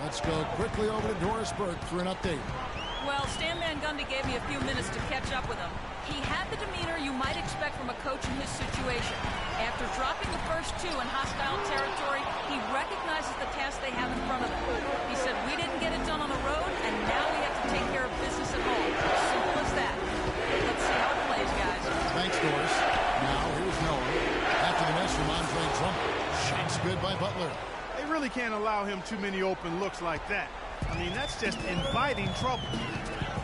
Let's go quickly over to Doris Burke for an update. Well, Stan Van Gundy gave me a few minutes to catch up with him. He had the demeanor you might expect from a coach in his situation. After dropping the first 2 in hostile territory, he recognizes the task they have in front of them. He said, we didn't get it done on the road, and now we have to take care of business at home. Simple as that. Let's see how it plays, guys. Thanks, Doris. Now, here's Noah. After the mess from Andre Drummond. Shots good by Butler. They really can't allow him too many open looks like that. I mean, that's just inviting trouble.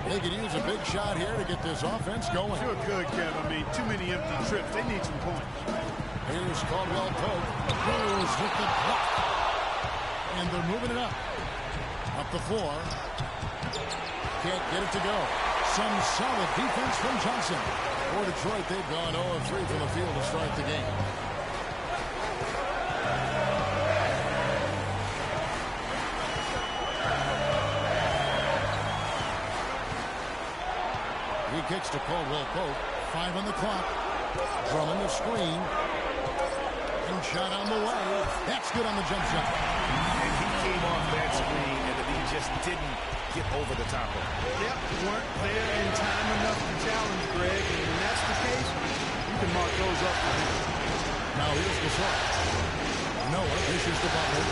They could use a big shot here to get this offense going. Sure could, Kev. I mean, too many empty trips. They need some points. Here's Caldwell Pope. Rose with the block. And they're moving it up. Up the floor. Can't get it to go. Some solid defense from Johnson. For Detroit, they've gone 0 of 3 from the field to start the game. He kicks to Caldwell Pope. 5 on the clock. Drummond the screen. And shot on the way. That's good on the jump shot. And he came off that screen, and he just didn't get over the top of it. Yep, weren't there in time enough to challenge Greg. And when that's the case, you can mark those up for him. Now here's Gasol. Noah dishes to Butler.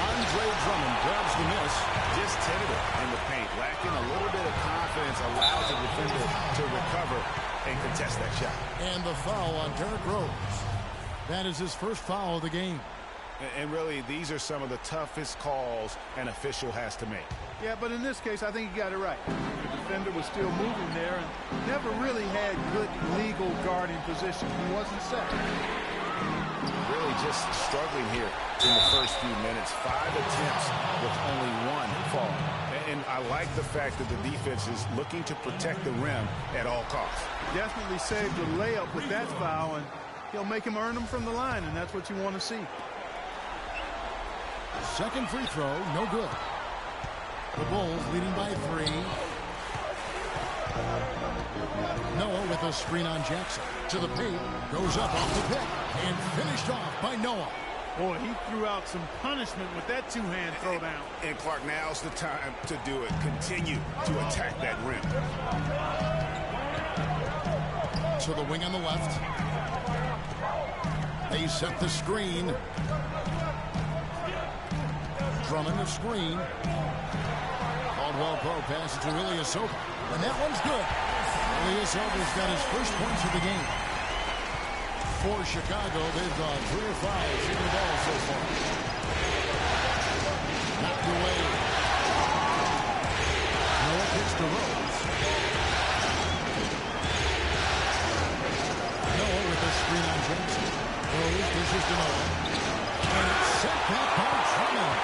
Andre Drummond grabs the miss. Just tentative in the paint, lacking a little bit of confidence, allows the defender to recover and contest that shot. And the foul on Derrick Rose. That is his first foul of the game. And really, these are some of the toughest calls an official has to make. Yeah, but in this case, I think he got it right. The defender was still moving there and never really had good legal guarding position. He wasn't set. Really just struggling here in the first few minutes. 5 attempts with only 1 fall. And I like the fact that the defense is looking to protect the rim at all costs. Definitely saved the layup with that foul, and he'll make him earn them from the line, and that's what you want to see. Second free throw, no good. The Bulls leading by 3. Noah with the a screen on Jackson. To the paint. Goes up off the pick. And finished off by Noah. Boy, he threw out some punishment with that two-hand throwdown. And Clark, now's the time to do it. Continue to attack that rim. To the wing on the left. They set the screen. Drummond the screen. Caldwell Pope passes to Ilyasova. And that one's good. Ilyasova's got his first points of the game. For Chicago, they've gone 3 or 5 shooting the ball so far. Knocked away. Noah kicks to Rose. Noah with a screen on Jackson. Rose dishes to Noah. And it's sent back by Drummond.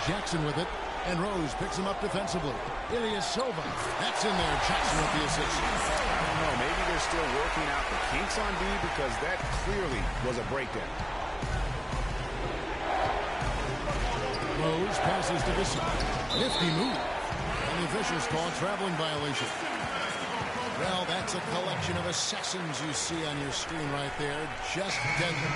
Jackson with it. And Rose picks him up defensively. Ilyasova. That's in there. Jackson with the assist. I don't know. Maybe they're still working out the kinks on D because that clearly was a breakdown. Rose passes to the side. Nifty move. And the officials call a traveling violation. Well, that's a collection of assassins you see on your screen right there. Just deadly.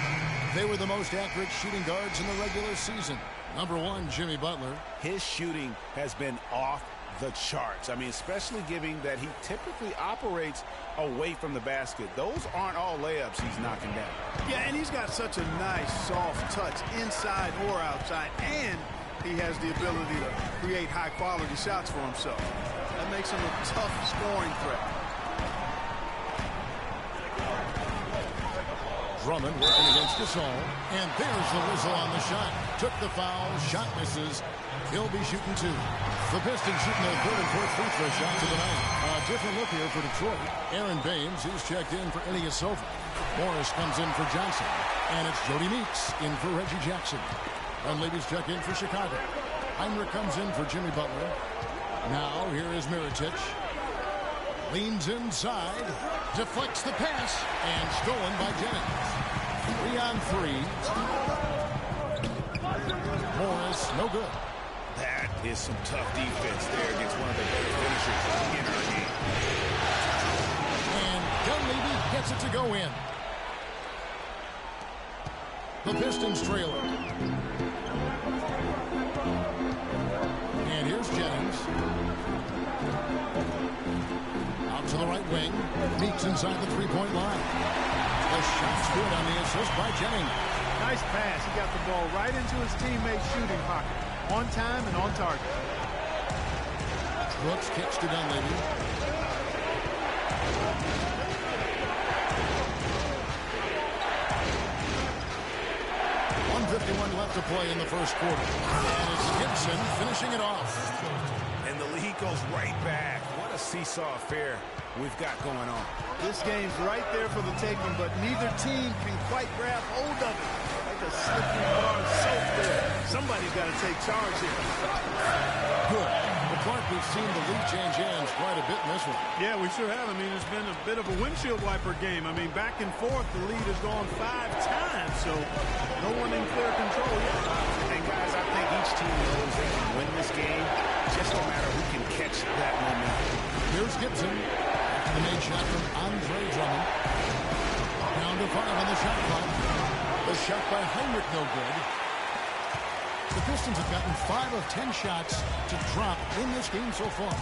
They were the most accurate shooting guards in the regular season. Number 1, Jimmy Butler. His shooting has been off the charts. I mean, especially given that he typically operates away from the basket. Those aren't all layups he's knocking down. Yeah, and he's got such a nice, soft touch inside or outside. And he has the ability to create high-quality shots for himself. That makes him a tough scoring threat. Drummond working against Gasol. And there's the whistle on the shot. Took the foul. Shot misses. He'll be shooting 2. The Pistons shooting their 3rd and 4th free throw shots of the night. A different look here for Detroit. Aaron Baines, he's checked in for Ilyasova. Morris comes in for Johnson. And it's Jody Meeks in for Reggie Jackson. Dunleavy's check in for Chicago. Heinrich comes in for Jimmy Butler. Now here is Mirotic. Leans inside, deflects the pass, and stolen by Jennings. 3 on 3. Morris, no good. That is some tough defense there against one of the better finishers in our game. And Dunleavy gets it to go in. The Pistons trailer. And here's Jennings. Out to the right wing. Meeks inside the three-point line. The shot's good on the assist by Jennings. Nice pass. He got the ball right into his teammate's shooting pocket. On time and on target. Brooks kicks to Dunleavy. .151 left to play in the first quarter. And it's Gibson finishing it off. And the lead goes right back. What a seesaw affair we've got going on. This game's right there for the taking, but neither team can quite grab hold of it. Like a slippery bar of soap there. Somebody's got to take charge here. Good. But Clark, we've seen the lead change hands quite a bit in this one. Yeah, we sure have. I mean, it's been a bit of a windshield wiper game. I mean, back and forth, the lead has gone 5 times, so no one in clear control yet. And guys, I think each team knows they can win this game. Just no matter who can catch that momentum. Here's Gibson. The main shot from Andre Drummond. Down to 5 on the shot clock. The shot by Heinrich, no good. The Pistons have gotten 5 of 10 shots to drop in this game so far.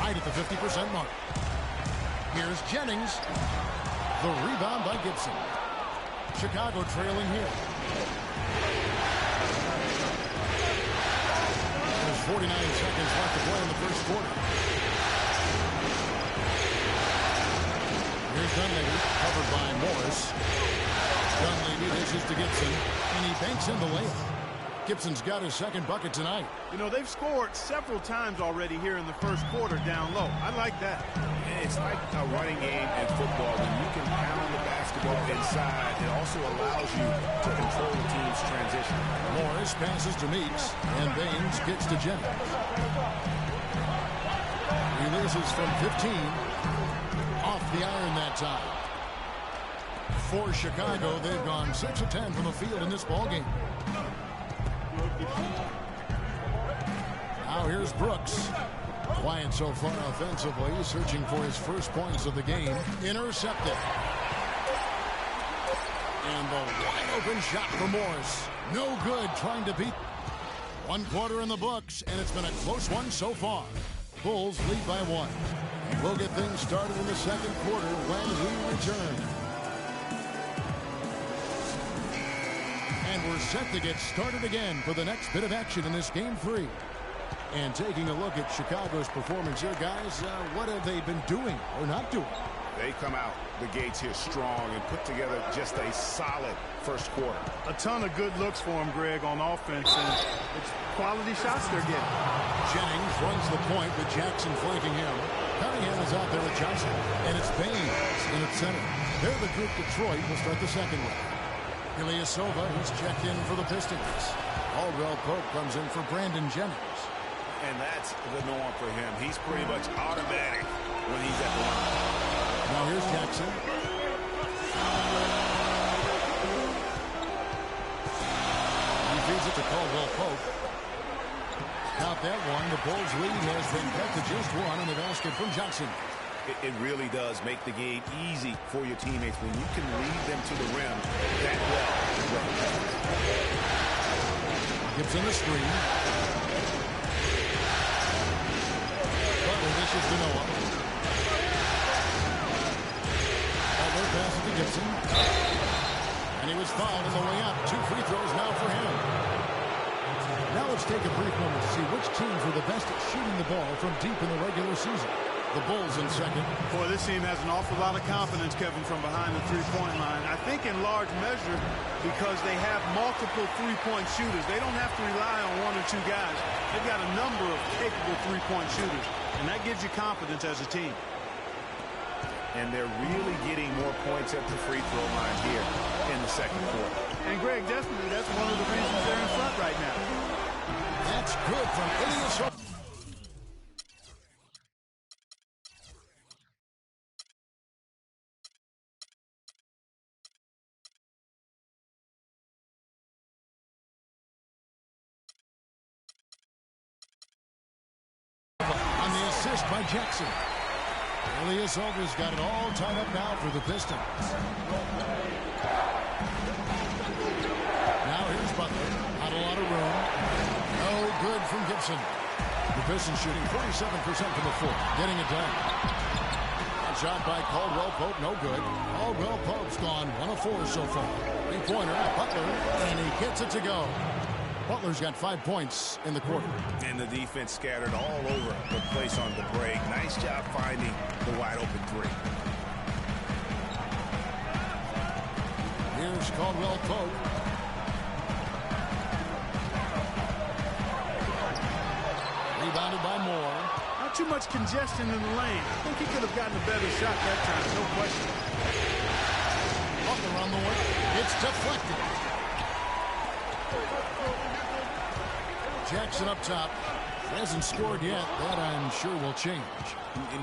Right at the 50% mark. Here's Jennings. The rebound by Gibson. Chicago trailing here. There's 49 seconds left to play in the first quarter. Here's Dunleavy, covered by Morris. Dunleavy dishes to Gibson, and he banks in the layup. Gibson's got his second bucket tonight. You know, they've scored several times already here in the first quarter down low. I like that. It's like a running game in football. When you can pound the basketball inside, it also allows you to control the team's transition. Morris passes to Meeks, and Baines kicks to Jennings. Releases from 15. Off the iron that time. For Chicago, they've gone 6 of 10 from the field in this ballgame. Now here's Brooks. quiet so far offensively, searching for his first points of the game. Intercepted. And the wide open shot for Morris. No good, trying to beat. 1 quarter in the books, and it's been a close one so far. Bulls lead by 1. And we'll get things started in the second quarter when we return. And we're set to get started again for the next bit of action in this game 3. And taking a look at Chicago's performance here, guys, what have they been doing or not doing? They come out the gates here strong and put together just a solid first quarter. A ton of good looks for him, Greg, on offense, and it's quality shots they're getting. Jennings runs the point with Jackson flanking him. Cunningham is out there with Johnson, and it's Baines in at center. They're the group Detroit will start the second with. Ilyasova, he's checked in for the Pistons. Caldwell Pope comes in for Brandon Jennings. And that's the norm for him. He's pretty much automatic when he's at the line. Now here's Jackson. He feeds it to Caldwell Pope. Count that one. The Bulls' lead has been cut to just 1 in the basket from Johnson. It really does make the game easy for your teammates when you can lead them to the rim that well. Gibson the screen. Butler dishes to Noah. Butler passes to Gibson. And he was fouled on the way up. 2 free throws now for him. Now let's take a brief moment to see which teams were the best at shooting the ball from deep in the regular season. The Bulls in second. Boy, this team has an awful lot of confidence, Kevin, from behind the three-point line. I think in large measure because they have multiple three-point shooters. They don't have to rely on 1 or 2 guys. They've got a number of capable three-point shooters, and that gives you confidence as a team. And they're really getting more points at the free throw line here in the second quarter. And, Greg, definitely that's one of the reasons they're in front right now. That's good from Ilyasova. On the assist by Jackson. Ilyasova's got it all tied up now for the Pistons. Now here's Butler. Not a lot of room. No good from Gibson. The Pistons shooting 47% from the floor. Getting it done. A shot by Caldwell Pope. No good. Caldwell Pope's gone 1 of 4 so far. 3-pointer at Butler. And he gets it to go. Butler's got 5 points in the quarter. And the defense scattered all over the place on the break. Nice job finding the wide open 3. Here's Caldwell Pope. Rebounded by Moore. Not too much congestion in the lane. I think he could have gotten a better shot that time, no question. Butler on the way. It's deflected. Jackson up top. Hasn't scored yet. That, I'm sure, will change.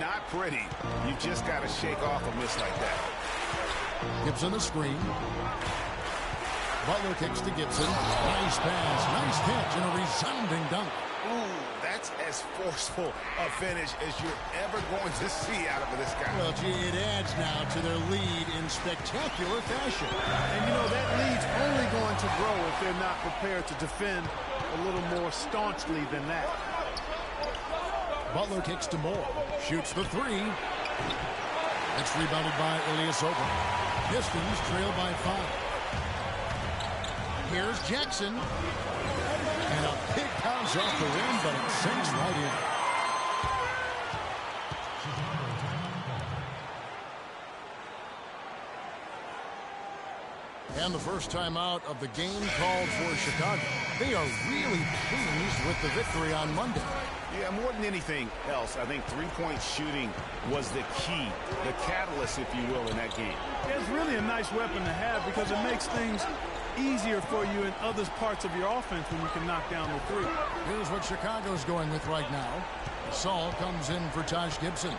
Not pretty. You've just got to shake off a miss like that. Gibson the screen. Butler kicks to Gibson. Nice pass. Nice catch and a resounding dunk. Ooh, that's as forceful a finish as you're ever going to see out of this guy. Well, gee, it adds now to their lead in spectacular fashion. And, you know, that lead's only going to grow if they're not prepared to defend a little more staunchly than that. Butler kicks to Moore. Shoots the 3. It's rebounded by Ilyasova. Pistons trail by 5. Here's Jackson. And a big bounce off the rim, but it sinks right in. And the first time out of the game called for Chicago. They are really pleased with the victory on Monday. Yeah, more than anything else, I think three-point shooting was the key, the catalyst, if you will, in that game. Yeah, it's really a nice weapon to have because it makes things easier for you in other parts of your offense when you can knock down the 3. Here's what Chicago's going with right now. Gasol comes in for Taj Gibson.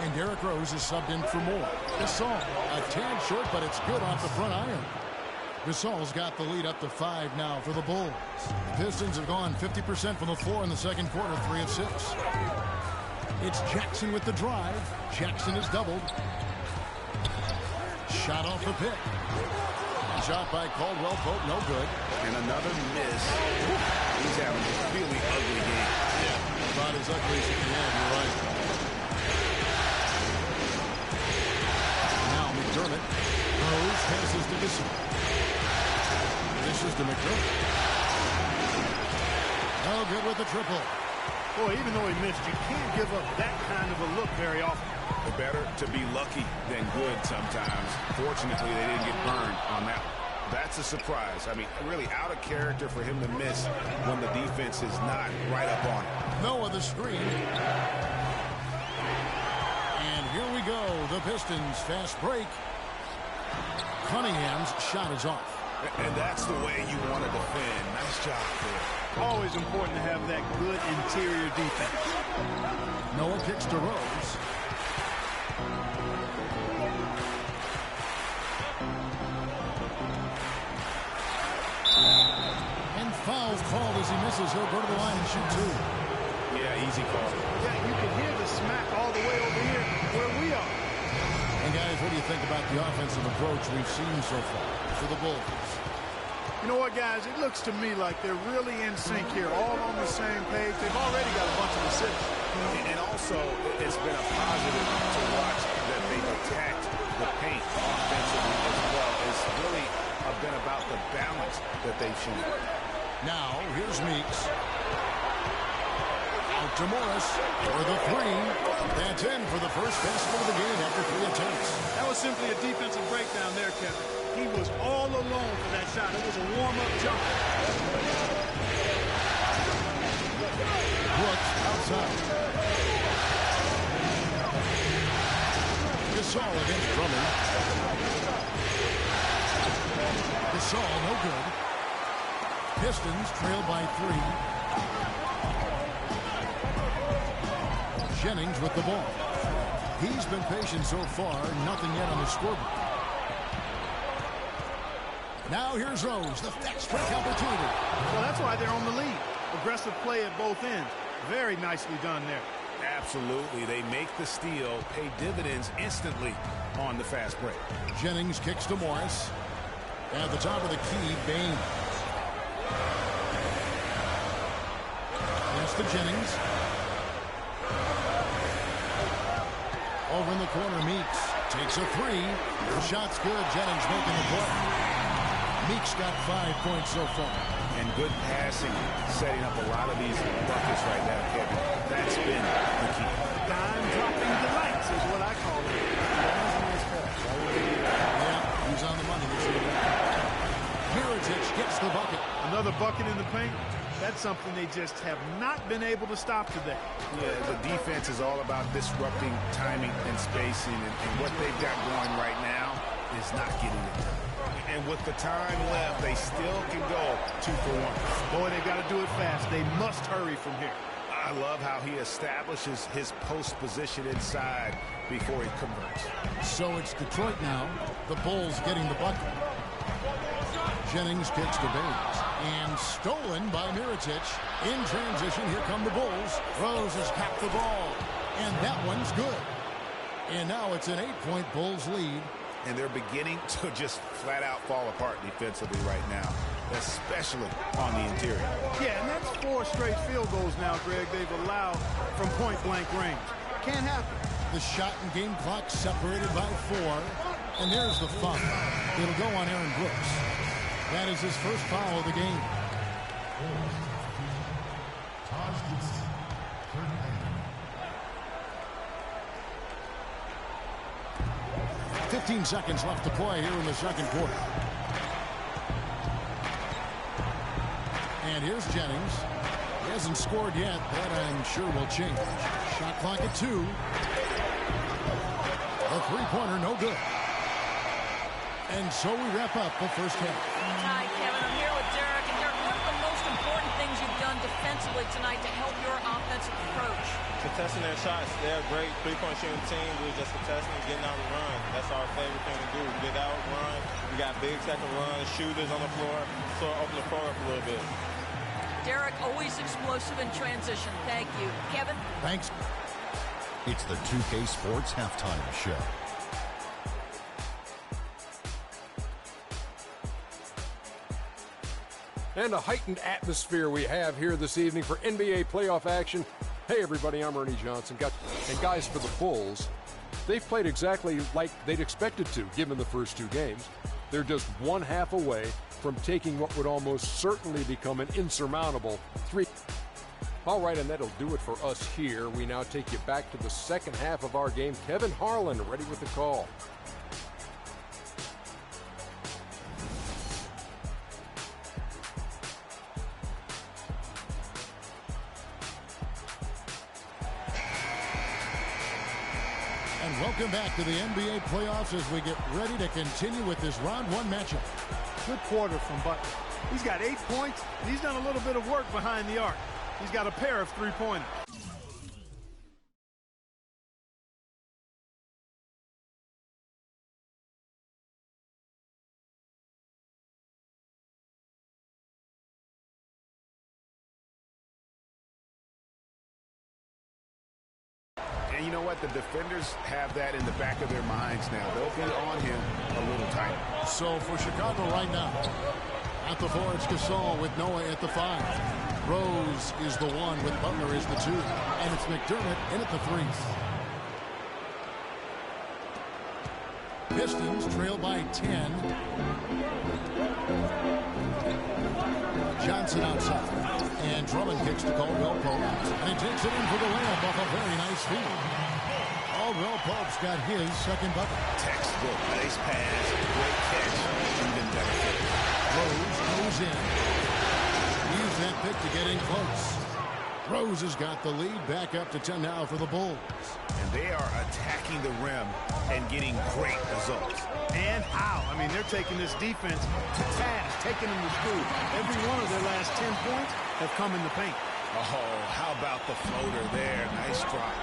And Derrick Rose is subbed in for Moore. Gasol, a tad short, but it's good off the front iron. Gasol's got the lead up to 5 now for the Bulls. The Pistons have gone 50% from the floor in the second quarter, 3 of 6. It's Jackson with the drive. Jackson is doubled. Shot off the pick. Shot by Caldwell Pope, no good. And another miss. He's having a really ugly game. Yeah, about as ugly as you can have, you're right. Now McDermott. Rose passes to Gissel. This is to McDermott. Oh, good with the triple. Boy, even though he missed, you can't give up that kind of a look very often. Better to be lucky than good sometimes. Fortunately, they didn't get burned on that. That's a surprise. I mean, really out of character for him to miss when the defense is not right up on it. Noah the screen. And here we go. The Pistons fast break. Cunningham's shot is off. And that's the way you want to defend. Nice job there. Always important to have that good interior defense. Noah kicks to Rose. And fouls called as he misses. He'll go to the line and shoot two. Yeah, easy call. Yeah, you can hear the smack all the way over here where we are. And guys, what do you think about the offensive approach we've seen so far for the Bulls? You know what, guys? It looks to me like they're really in sync here, all on the same page. They've already got a bunch of assists. And also, it's been a positive to watch that they've attacked the paint offensively as well. It's really been about the balance that they've shown. Now, here's Meeks. Out to Morris for the three. That's in for the first basket of the game after 3 attempts. That was simply a defensive breakdown there, Kevin. He was all alone for that shot. It was a warm-up jump. Brooks outside. Gasol against Drummond. Gasol, no good. Pistons trail by 3. Jennings with the ball. He's been patient so far. Nothing yet on the scoreboard. Now here's Rose, the fast break opportunity. Well, that's why they're on the lead. Aggressive play at both ends. Very nicely done there. Absolutely. They make the steal, pay dividends instantly on the fast break. Jennings kicks to Morris. At the top of the key, Bain. That's to Jennings. Over in the corner, Meeks takes a three. The shot's good. Jennings making the play. Meeks got 5 points so far. And good passing, setting up a lot of these buckets right now, Kevin. That's been the key. Dime-dropping delights is what I call it. Yeah, he's on the money this year. Mirotic gets the bucket. Another bucket in the paint. That's something they just have not been able to stop today. Yeah, the defense is all about disrupting timing and spacing, and what they've got going right now is not getting it done. And with the time left, they still can go 2 for 1. Boy, they got to do it fast. They must hurry from here. I love how he establishes his post position inside before he converts. So it's Detroit now. The Bulls getting the bucket. Jennings kicks to Baines. And stolen by Mirotic. In transition, here come the Bulls. Rose has capped the ball. And that one's good. And now it's an 8-point Bulls lead. And they're beginning to just flat out fall apart defensively right now, especially on the interior. Yeah, and that's 4 straight field goals now, Greg, they've allowed from point-blank range. Can't happen. The shot and game clock separated by 4. And there's the foul. It'll go on Aaron Brooks. That is his first foul of the game. 15 seconds left to play here in the second quarter. And here's Jennings. He hasn't scored yet. That I'm sure will change. Shot clock at 2. A three-pointer, no good. And so we wrap up the first half. Hi, Kevin. I'm here with Derek. And Derek, what are the most important things you've done defensively tonight to help your offensive approach? Contesting their shots. They're a great three-point shooting team. We're just contesting and getting out and run. That's our favorite thing to do. Get out, run. We got big second run, shooters on the floor, so open the floor up a little bit. Derek, always explosive in transition. Thank you. Kevin? Thanks. It's the 2K Sports Halftime Show. And a heightened atmosphere we have here this evening for NBA playoff action. Hey, everybody, I'm Ernie Johnson. And guys, for the Bulls, they've played exactly like they'd expected to, given the first two games. They're just one half away from taking what would almost certainly become an insurmountable 3. All right, and that'll do it for us here. We now take you back to the second half of our game. Kevin Harlan ready with the call. And welcome back to the NBA playoffs as we get ready to continue with this round one matchup. Good quarter from Butler. He's got 8 points, and he's done a little bit of work behind the arc. He's got a pair of three-pointers. And you know what? The defenders have that in the back of their minds now. They'll be on him a little tighter. So for Chicago right now, at the 4, it's Gasol with Noah at the 5. Rose is the 1 with Butler is the 2. And it's McDermott in at the 3. Pistons trail by 10. Johnson outside. And Drummond kicks to Caldwell Pope. And he takes it in for the layup off a very nice feed. Caldwell Pope's got his second bucket. Textbook. Nice pass. Great catch. Even better. Rose goes in. Use that pick to get in close. Rose has got the lead. Back up to 10 now for the Bulls. And they are attacking the rim and getting great results. And how? I mean, they're taking this defense to task, taking them to school. Every one of their last 10 points have come in the paint. Oh, how about the floater there? Nice drop.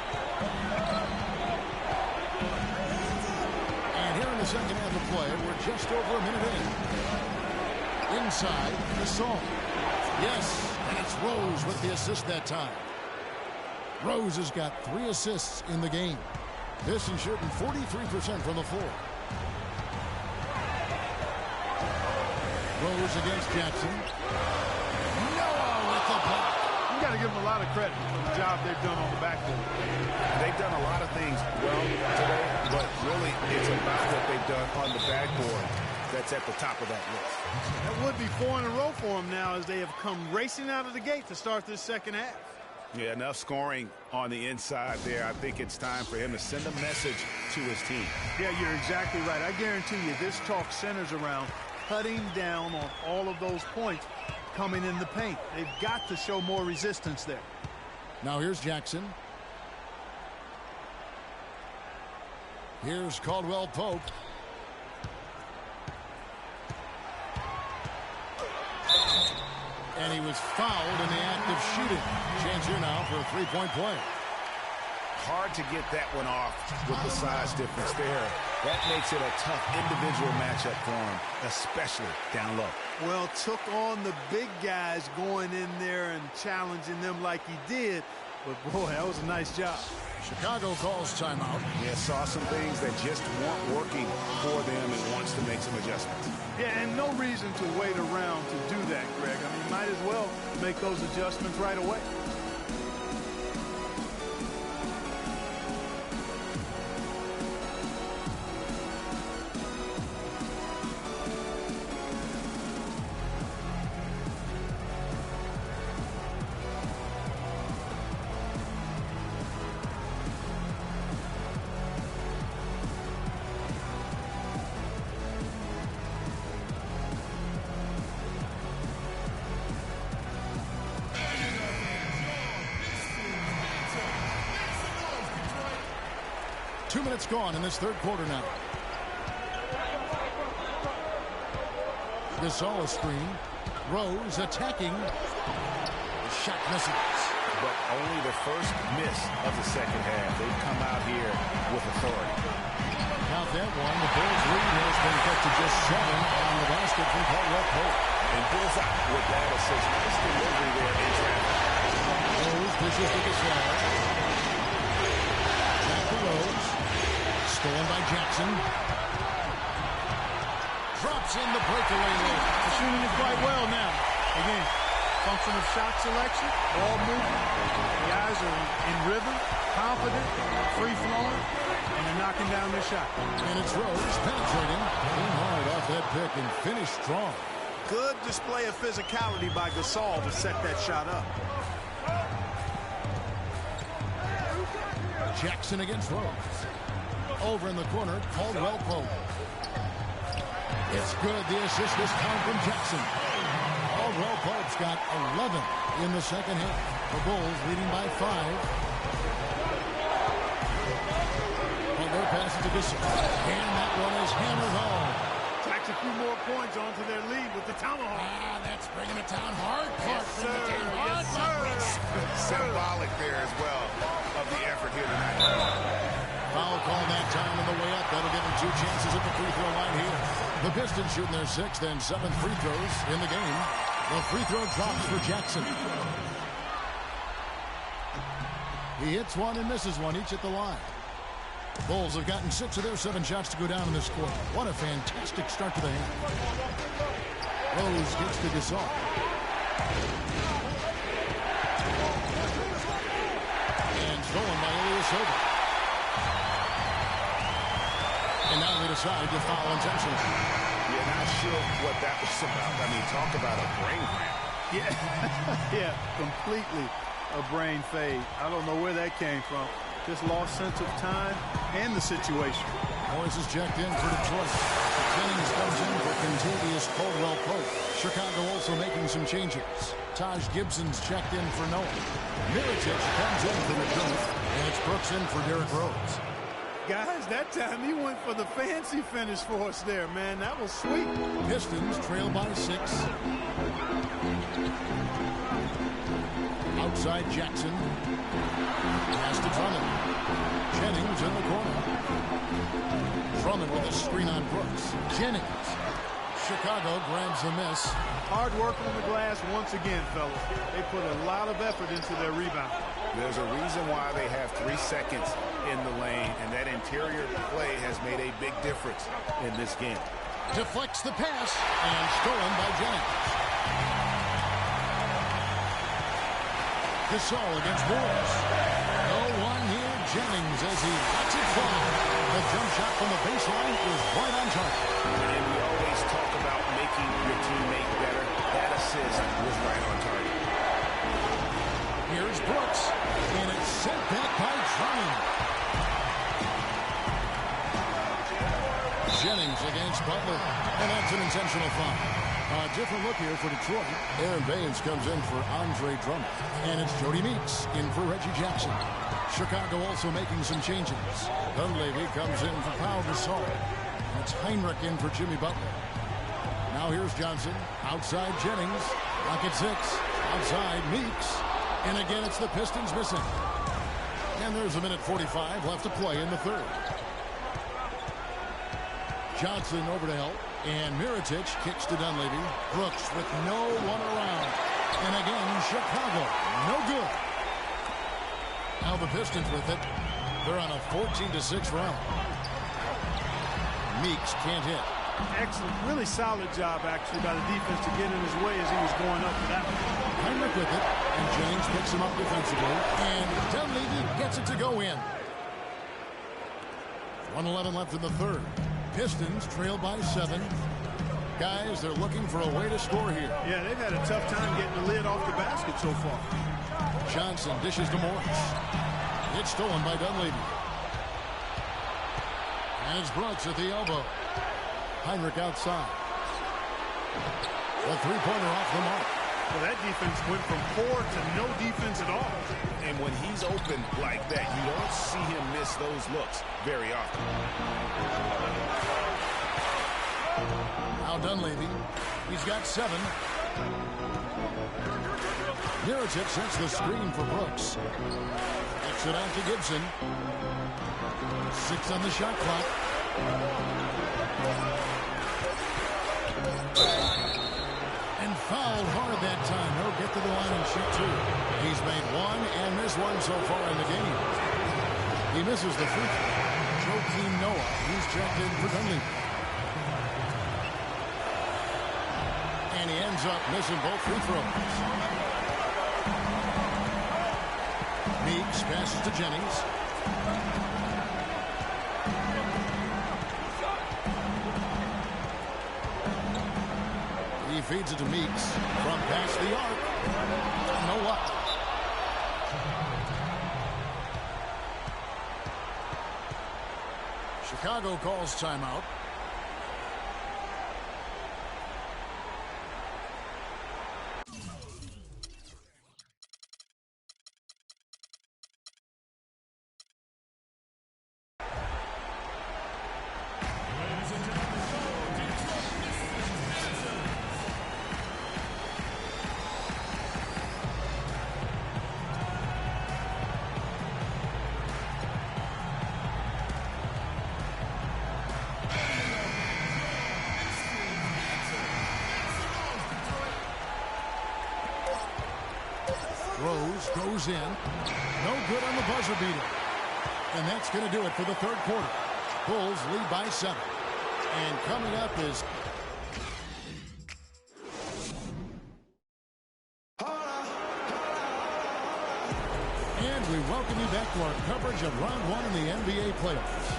And here in the second half of play, we're just over a minute in. Inside, Gasol. Yes, and it's Rose with the assist that time. Rose has got 3 assists in the game. This is shooting 43% from the floor. Rose against Jackson. Noah with the block. You got to give them a lot of credit for the job they've done on the backcourt. They've done a lot of things well today, but really it's about what they've done on the backboard that's at the top of that list. That would be 4 in a row for them now as they have come racing out of the gate to start this second half. Yeah, enough scoring on the inside there. I think it's time for him to send a message to his team. Yeah, you're exactly right. I guarantee you this talk centers around cutting down on all of those points coming in the paint. They've got to show more resistance there. Now here's Jackson. Here's Caldwell Pope. And he was fouled in the act of shooting. Chance here now for a three-point play. Hard to get that one off with the size difference there. That makes it a tough individual matchup for him, especially down low. Well, took on the big guys going in there and challenging them like he did. But, boy, that was a nice job. Chicago calls timeout. Yeah, saw some things that just weren't working for them and wants to make some adjustments. Yeah, and no reason to wait around to do that, Greg. I mean, might as well make those adjustments right away. Two minutes gone in this third quarter now. Gasol screen. Rose attacking. The shot misses. But only the first miss of the second half. They've come out here with authority. Count that one. The Bulls lead has been cut to just 7 on the basket from Caldwell Pope. And pulls out with that assist. Nice delivery there in traffic. Rose dishes to Gasol. Stolen by Jackson. Drops in the breakaway loop. They're shooting it quite well now. Again, function of shot selection, ball movement. The guys are in rhythm, confident, free-flowing, and they're knocking down their shot. And it's Rose penetrating. Came hard off that pick and finished strong. Good display of physicality by Gasol to set that shot up. Jackson against Rose. Over in the corner, Caldwell Pope. It's good. The assist this time from Jackson. Caldwell Pope's got 11 in the second half. The Bulls leading by 5. Butler passes to Gasol. And that one is hammered home. Tacks a few more points onto their lead with the tomahawk. That's bringing it down hard. Yes, sir. Yes, sir. Symbolic there as well of the effort here tonight. Foul call that time on the way up. That'll give them 2 chances at the free throw line here. The Pistons shooting their 6th and 7th free throws in the game. The free throw drops for Jackson. He hits one and misses one, each at the line. Bulls have gotten 6 of their 7 shots to go down in this quarter. What a fantastic start to the half. Rose gets to Gasol. And stolen by Ilyasova. And now they decide to foul intentionally. Yeah, not sure what that was about. I mean, talk about a brain cramp. Yeah, completely a brain fade. I don't know where that came from. Just lost sense of time and the situation. Morris is checked in for Detroit. Jennings comes in for Contavious Caldwell Pope. Chicago also making some changes. Taj Gibson's checked in for Noah. Mirotic comes in for McDermott. And it's Brooks in for Derrick Rose. Guys, that time he went for the fancy finish for us there, man. That was sweet. Pistons trail by 6. Outside Jackson. Pass to Drummond. Jennings in the corner. Drummond with a screen on Brooks. Jennings. Chicago grabs the miss. Hard work on the glass once again, fellas. They put a lot of effort into their rebound. There's a reason why they have 3 seconds in the lane, and that interior play has made a big difference in this game. Deflects the pass, and stolen by Jennings. Gasol against Morris. No one here. Jennings as he lets it fly. The jump shot from the baseline is right on target. And we always talk about making your teammate better. That assist was right on target. Here's Brooks, and it's sent back by Drummond. Jennings against Butler, and that's an intentional foul. A different look here for Detroit. Aaron Baines comes in for Andre Drummond, and it's Jody Meeks in for Reggie Jackson. Chicago also making some changes. Dunleavy comes in for Pau Gasol. It's Heinrich in for Jimmy Butler. Now here's Johnson, outside Jennings, pocket 6, outside Meeks. And again, it's the Pistons missing. And there's a minute 45 left to play in the third. Johnson over to help. And Mirotic kicks to Dunleavy. Brooks with no one around. And again, Chicago, no good. Now the Pistons with it. They're on a 14-6 run. Meeks can't hit. Excellent, really solid job, actually, by the defense to get in his way as he was going up for that one. Heinrich with it, and Jennings picks him up defensively, and Dunleavy gets it to go in. 1:11 left in the third. Pistons trail by 7. Guys, they're looking for a way to score here. Yeah, they've had a tough time getting the lid off the basket so far. Johnson dishes to Morris. It's stolen by Dunleavy. And it's Brooks at the elbow. Heinrich outside. The three-pointer off the mark. Well, that defense went from poor to no defense at all. And when he's open like that, you don't see him miss those looks very often. Now Dunleavy. He's got 7. Mirotic sets the screen for Brooks. Kicks it out to Gibson. 6 on the shot clock. And fouled hard that time. He'll get to the line and shoot 2. He's made 1 and missed 1 so far in the game. He misses the free throw. Joakim Noah. He's checked in for Dunley. And he ends up missing both free throws. Meeks passes to Jennings. He feeds it to Meeks from past the arc. Noah. Chicago calls timeout. Rose goes in. No good on the buzzer beater. And that's going to do it for the third quarter. Bulls lead by 7. And coming up is... And we welcome you back to our coverage of round 1 in the NBA playoffs.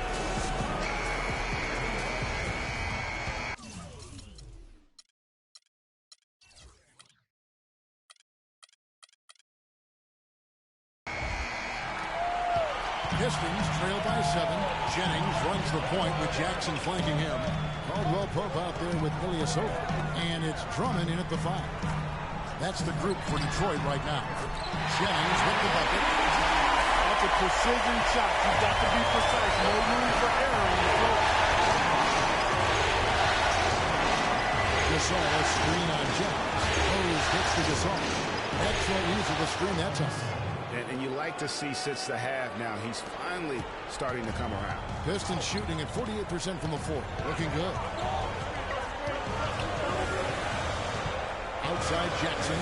Pistons trail by 7. Jennings runs the point with Jackson flanking him. Caldwell Pope out there with Ilyasova. And it's Drummond in at the 5. That's the group for Detroit right now. Jennings with the bucket. That's a precision shot. You've got to be precise. No room for error on the floor. Gasol, a screen on Jennings. Rose gets to Gasol. Excellent use of the screen that time. And you like to see since the half now, he's finally starting to come around. Pistons shooting at 48% from the floor. Looking good. Outside Jackson.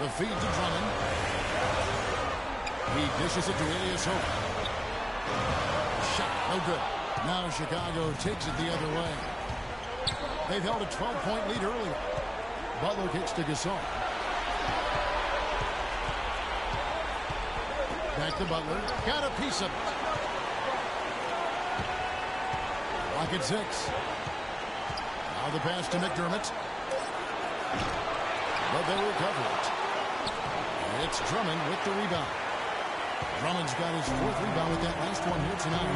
The feed to Drummond. He dishes it to Ilyasova. Shot, no good. Now Chicago takes it the other way. They've held a 12-point lead earlier. Butler kicks to Gasol. Back to Butler. Got a piece of it. Lock at 6. Now the pass to McDermott. But they recover it. It's Drummond with the rebound. Drummond's got his 4th rebound with that last one here tonight.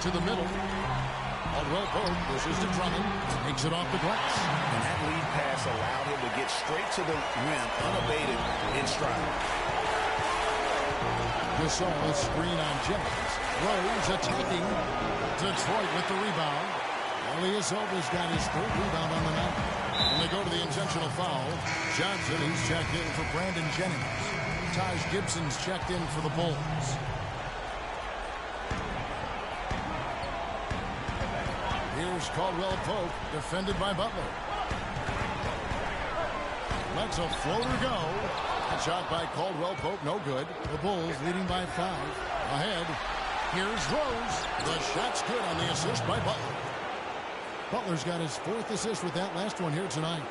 To the middle. Caldwell Pope pushes to Drummond. Takes it off the glass. And that lead pass allowed him to get straight to the rim, unabated, in stride. Gasol, a screen on Jennings. Rose attacking. Detroit with the rebound. Ilyasova's got his 3rd rebound on the night. When they go to the intentional foul, Johnson, he's checked in for Brandon Jennings. Taj Gibson's checked in for the Bulls. Here's Caldwell Pope, defended by Butler. Lets a floater go. A shot by Caldwell Pope, no good. The Bulls leading by 5. Ahead, here's Rose. The shot's good on the assist by Butler. Butler's got his 4th assist with that last one here tonight.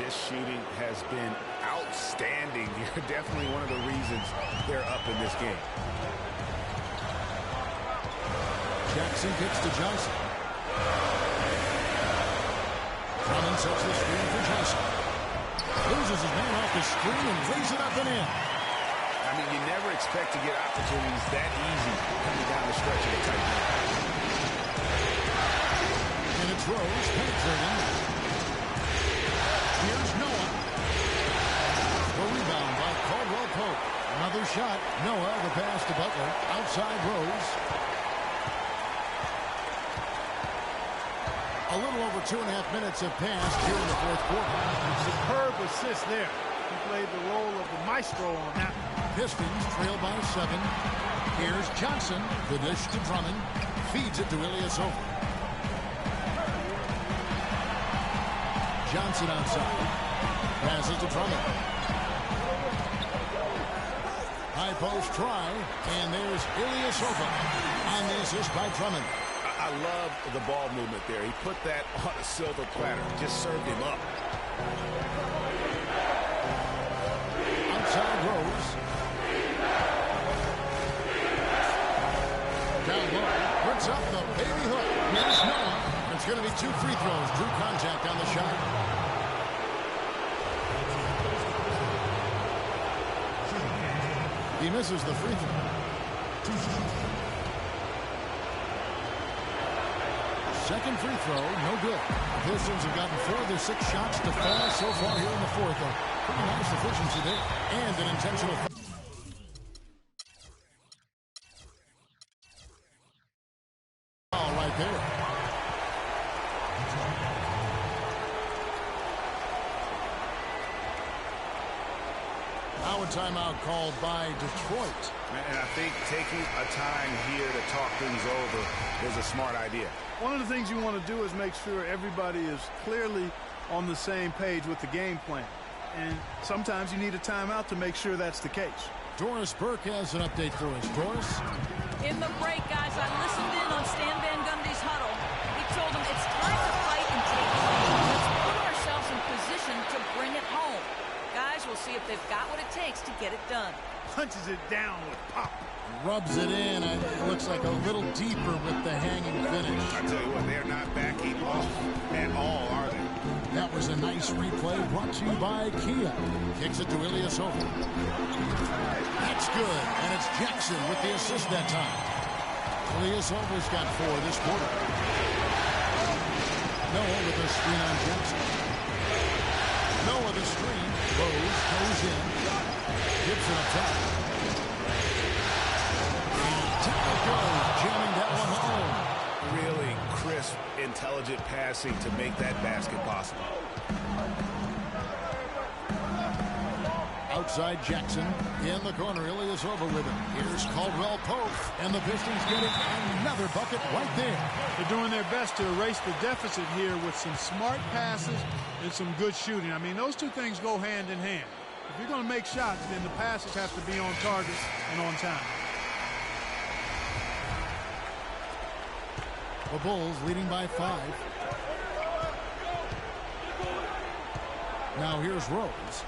His shooting has been outstanding. You're definitely one of the reasons they're up in this game. Jackson kicks to Johnson. Drummond sets the screen for Johnson. Loses his man off the screen and lays it up and in. I mean, you never expect to get opportunities that easy coming down the stretch of a tight game. And it's Rose penetrating. Here's Noah. The rebound by Caldwell Pope. Another shot. Noah, the pass to Butler. Outside Rose. A little over 2.5 minutes have passed here in the 4th quarter. Superb assist there. He played the role of the maestro on that. Pistons trail by 7. Here's Johnson. The dish to Drummond. Feeds it to Ilyasova. Johnson outside. Passes to Drummond. High high post try, and there's Ilyasova on the assist by Drummond. I love the ball movement there. He put that on a silver platter. Just served him up. Outside Rose. Down low. Puts up the baby hook. Here's Noah. It's going to be 2 free throws. Drew contact on the shot. He misses the free throw. Second free throw, no good. The Pistons have gotten 4 of their 6 shots to fall so far here in the fourth. A pretty nice efficiency there. And an intentional foul right there. Now a timeout called by Detroit. And I think taking a time here to talk things over is a smart idea. One of the things you want to do is make sure everybody is clearly on the same page with the game plan. And sometimes you need a timeout to make sure that's the case. Doris Burke has an update for us. Doris? In the break, guys, I listened in on Stan Van Gundy's huddle. He told them it's time to fight and take the lead. Let's put ourselves in position to bring it home. Guys, we'll see if they've got what it takes to get it done. Punches it down with pop. Rubs it in. It looks like a little deeper with the hanging finish. I tell you what, they're not backing off at all, are they? That was a nice replay brought to you by Kia. Kicks it to Ilyasova. That's good. And it's Jackson with the assist that time. Ilyasova's got 4 this quarter. Noah with a screen on Jackson. Noah the screen. Rose goes in. Gibson up top. And goes, jamming that one home. Really crisp, intelligent passing to make that basket possible. Outside Jackson. In the corner, Ilyasova with him. Here's Caldwell Pope. And the Pistons getting another bucket right there. They're doing their best to erase the deficit here with some smart passes and some good shooting. I mean, those two things go hand in hand. If you're going to make shots, then the passes have to be on target and on time. The Bulls leading by 5. Now here's Rose.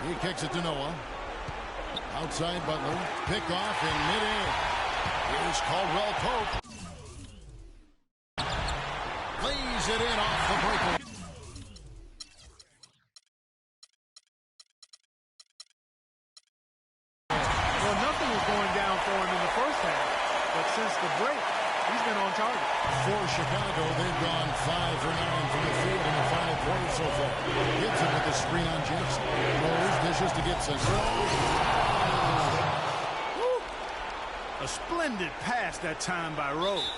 He kicks it to Noah. Outside Butler. Picked off in mid-air. Here's Caldwell Pope. Lays it in off the breakaway. Well, nothing was going down for him in the first half, but since the break, he's been on target. For Chicago, they've gone 5 for 9 from the field in the final quarter so far. Gibson with the screen on Jackson. Rose dishes to Gibson. A splendid pass that time by Rose.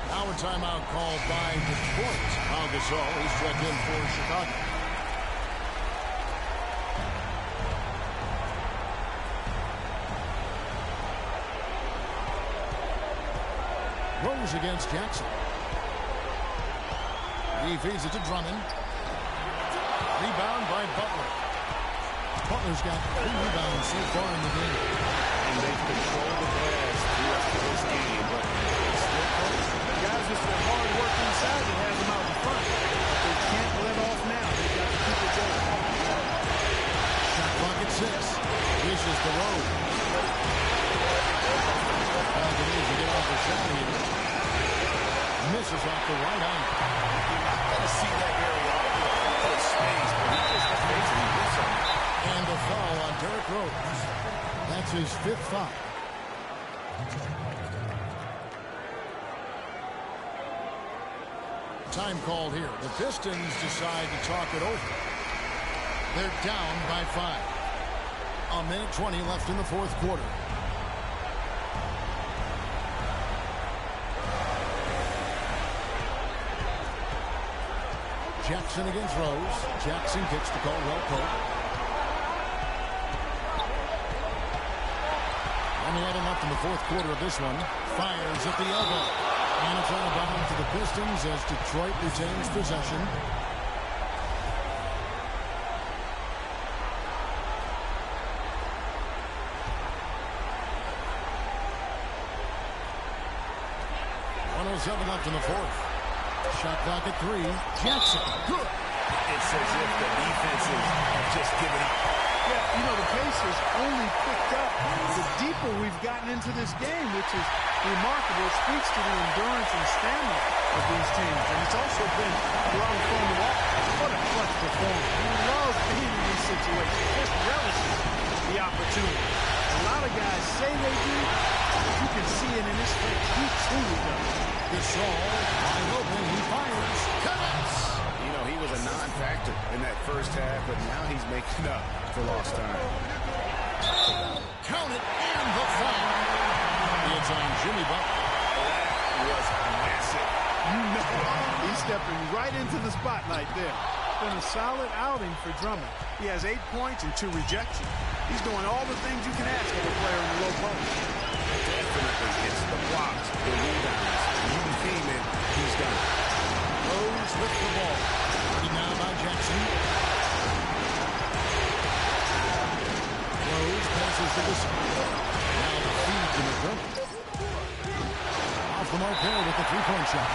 Now a timeout called by Detroit. Pau Gasol is checked in for Chicago. Rose against Jackson. He feeds it to Drummond. Rebound by Butler. Butler's got 3 rebounds so far in the game. And they've controlled the glass throughout this game, but still close. Guys, it's their hard work inside that has them out in front. But they can't let off now. They've got to keep it going. Shot clock at 6. Dishes to Rose. Needs to get off the shot here. Misses off the right arm. You're going to see that very often. Good space, but he just basically did something. And the foul on Derrick Rose. That's his 5th foul. Time called here. The Pistons decide to talk it over. They're down by 5. 1:20 left in the fourth quarter. Jackson against Rose. Jackson kicks to Caldwell Pope. Only had enough in the fourth quarter of this one. Fires at the elbow. And it's out of bounds to the Pistons as Detroit retains possession. Left in the fourth. Shot clock at 3. Jackson. Good. It's as if the defenses have just given up. Yeah, you know, the pace has only picked up the deeper we've gotten into this game, which is remarkable. It speaks to the endurance and stamina of these teams. And it's also been a lot of fun to watch. What a clutch performance. He loves being in these situations. Just relishes the opportunity. A lot of guys say they do, but you can see it in his face. He truly does. Gasol, wide open, he fires, connects. You know, he was a non-factor in that first half, but now he's making up for lost time. Count it, and the foul. It's on Jimmy Butler. That was massive. You know, he's stepping right into the spotlight there. Been a solid outing for Drummond. He has 8 points and 2 rejections. He's doing all the things you can ask of a player in the low post. Definitely, it's the blocks, the rebounds. You can see him, he's done it. Rose with the ball. Guarded now by Jackson. Rose passes to the side. Now the feed to McDermott. Off the mark there with the three-point shot.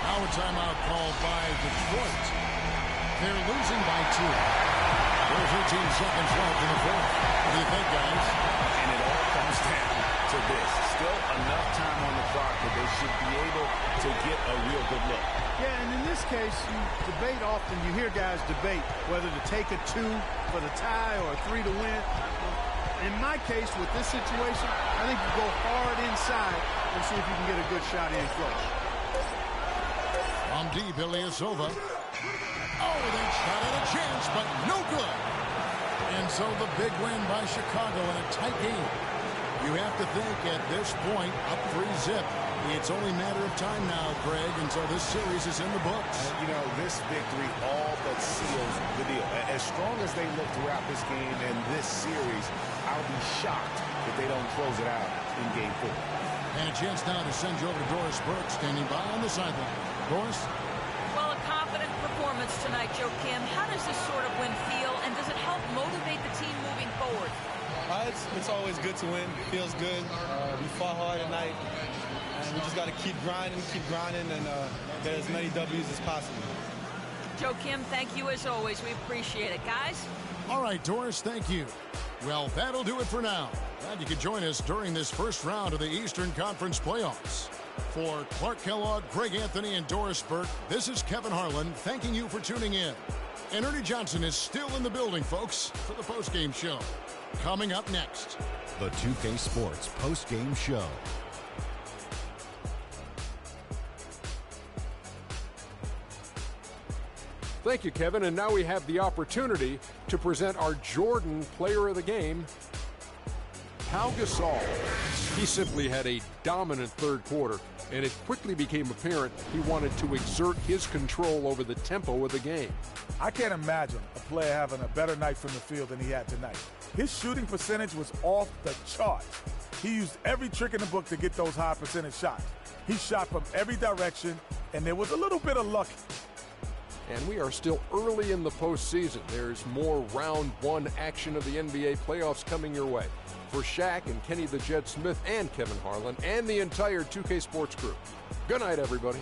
Now a timeout called by Detroit. They're losing by 2. There's 13 seconds left in the fourth. What do you think, guys? And it all comes down to this. Still enough time on the clock that they should be able to get a real good look. Yeah, and in this case, you debate often. You hear guys debate whether to take a 2 for the tie or a 3 to win. In my case, with this situation, I think you go hard inside and see if you can get a good shot in close. On deep, Ilyasova. Oh, they shot at a chance, but no good. And so the big win by Chicago in a tight game. You have to think at this point, up 3-0. It's only a matter of time now, Greg, until this series is in the books. You know, this victory all but seals the deal. As strong as they look throughout this game and this series, I'll be shocked if they don't close it out in Game 4. And a chance now to send you over to Doris Burke, standing by on the sideline. Doris? Well, a confident performance tonight, Joe Kim. How does this sort of win feel, and does it help motivate the team moving forward? It's always good to win. It feels good. We fought hard tonight, and we just got to keep grinding, and get as many W's as possible. Joe Kim, thank you as always. We appreciate it, guys. All right, Doris, thank you. Well, that'll do it for now. Glad you could join us during this first round of the Eastern Conference playoffs. For Clark Kellogg, Greg Anthony, and Doris Burke, this is Kevin Harlan thanking you for tuning in. And Ernie Johnson is still in the building, folks, for the postgame show. Coming up next, the 2K Sports postgame show. Thank you, Kevin. And now we have the opportunity to present our Jordan Player of the Game, Pau Gasol. He simply had a dominant third quarter, and it quickly became apparent he wanted to exert his control over the tempo of the game. I can't imagine a player having a better night from the field than he had tonight. His shooting percentage was off the charts. He used every trick in the book to get those high percentage shots. He shot from every direction, and there was a little bit of luck. And we are still early in the postseason. There's more round one action of the NBA playoffs coming your way. For Shaq and Kenny the Jet Smith and Kevin Harlan and the entire 2K Sports crew, good night, everybody.